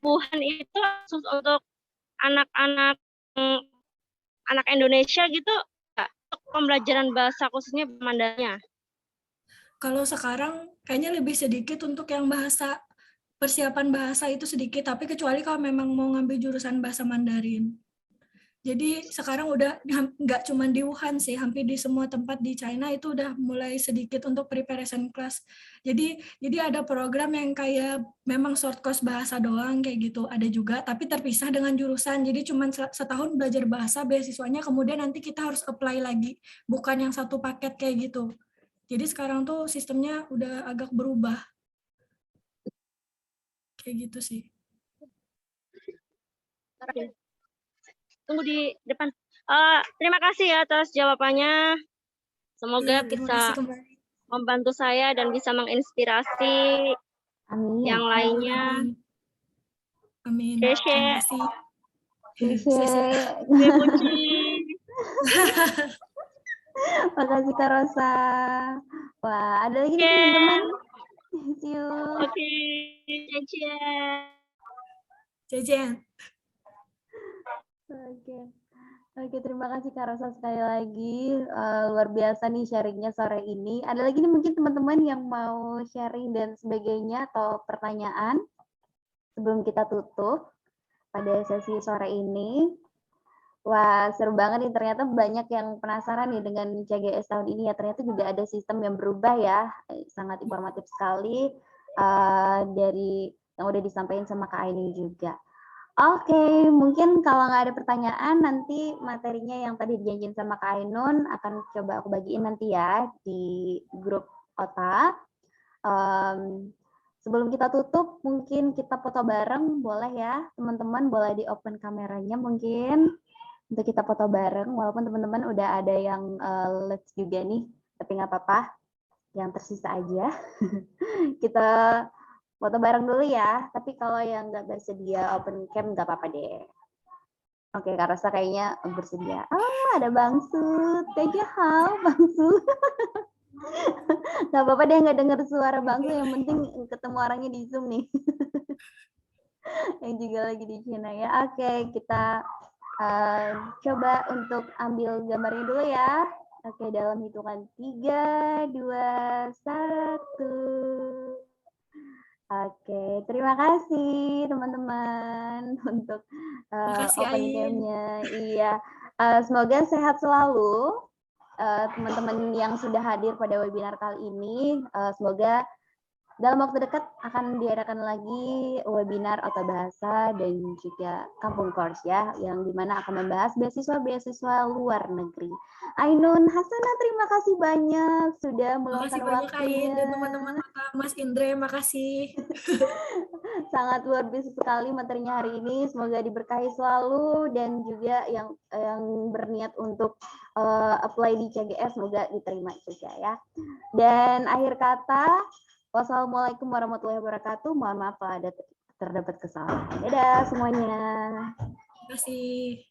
Wuhan itu khusus untuk anak-anak Indonesia gitu, untuk pembelajaran bahasa khususnya Mandarinnya.
Kalau sekarang kayaknya lebih sedikit untuk yang bahasa, persiapan bahasa itu sedikit, tapi kecuali kalau memang mau ngambil jurusan bahasa Mandarin. Jadi sekarang udah nggak cuma di Wuhan sih, hampir di semua tempat di China itu udah mulai sedikit untuk preparation class. Jadi ada program yang kayak memang short course bahasa doang kayak gitu, ada juga, tapi terpisah dengan jurusan. Jadi cuma setahun belajar bahasa, beasiswanya kemudian nanti kita harus apply lagi, bukan yang satu paket kayak gitu. Jadi sekarang tuh sistemnya udah agak berubah. Kayak gitu sih.
Tunggu di depan. Terima kasih ya atas jawabannya. Semoga bisa membantu saya dan bisa menginspirasi yang lainnya.
Amin.
Terima
kasih.
Makasih Kak Rosa. Wah, ada lagi nih teman-teman. See you.
Oke,
Jajan.
Oke, terima kasih Kak Rosa sekali lagi. Luar biasa nih sharingnya sore ini. Ada lagi nih mungkin teman-teman yang mau sharing dan sebagainya atau pertanyaan sebelum kita tutup pada sesi sore ini. Wah, seru banget nih. Ternyata banyak yang penasaran nih dengan CGS tahun ini ya. Ternyata juga ada sistem yang berubah ya. Sangat informatif sekali dari yang udah disampaikan sama Kak Aini juga. Oke, mungkin kalau nggak ada pertanyaan, nanti materinya yang tadi dijanjiin sama Kak Ainun akan coba aku bagiin nanti ya di grup OTA. Sebelum kita tutup, mungkin kita foto bareng, boleh ya teman-teman, boleh di open kameranya mungkin untuk kita foto bareng, walaupun teman-teman udah ada yang let's juga nih, tapi nggak apa-apa, yang tersisa aja. Kita foto bareng dulu ya, tapi kalau yang nggak bersedia open cam nggak apa-apa deh. Oke, Kak Rosa kayaknya bersedia. Ada Bang Sud, kayaknya Bang Sud. Nggak apa-apa deh, nggak dengar suara Bang Sud, yang penting ketemu orangnya di Zoom nih. Yang juga lagi di China ya. Oke, kita coba untuk ambil gambarnya dulu ya. Oke, dalam hitungan 3, 2, 1. Oke, terima kasih teman-teman untuk open cam-nya. Iya, semoga sehat selalu teman-teman yang sudah hadir pada webinar kali ini. Semoga dalam waktu dekat akan diadakan lagi webinar OTA Bahasa dan juga Kampung Course ya, yang dimana akan membahas beasiswa luar negeri. Ainun Hasanah, terima kasih banyak sudah meluangkan waktunya.
Dan teman-teman Mas Indra, makasih.
Sangat luar biasa sekali materinya hari ini. Semoga diberkahi selalu dan juga yang berniat untuk apply di CGS semoga diterima juga ya. Dan akhir kata, wassalamualaikum warahmatullahi wabarakatuh. Mohon maaf kalau ada terdapat kesalahan. Dadah semuanya.
kasih.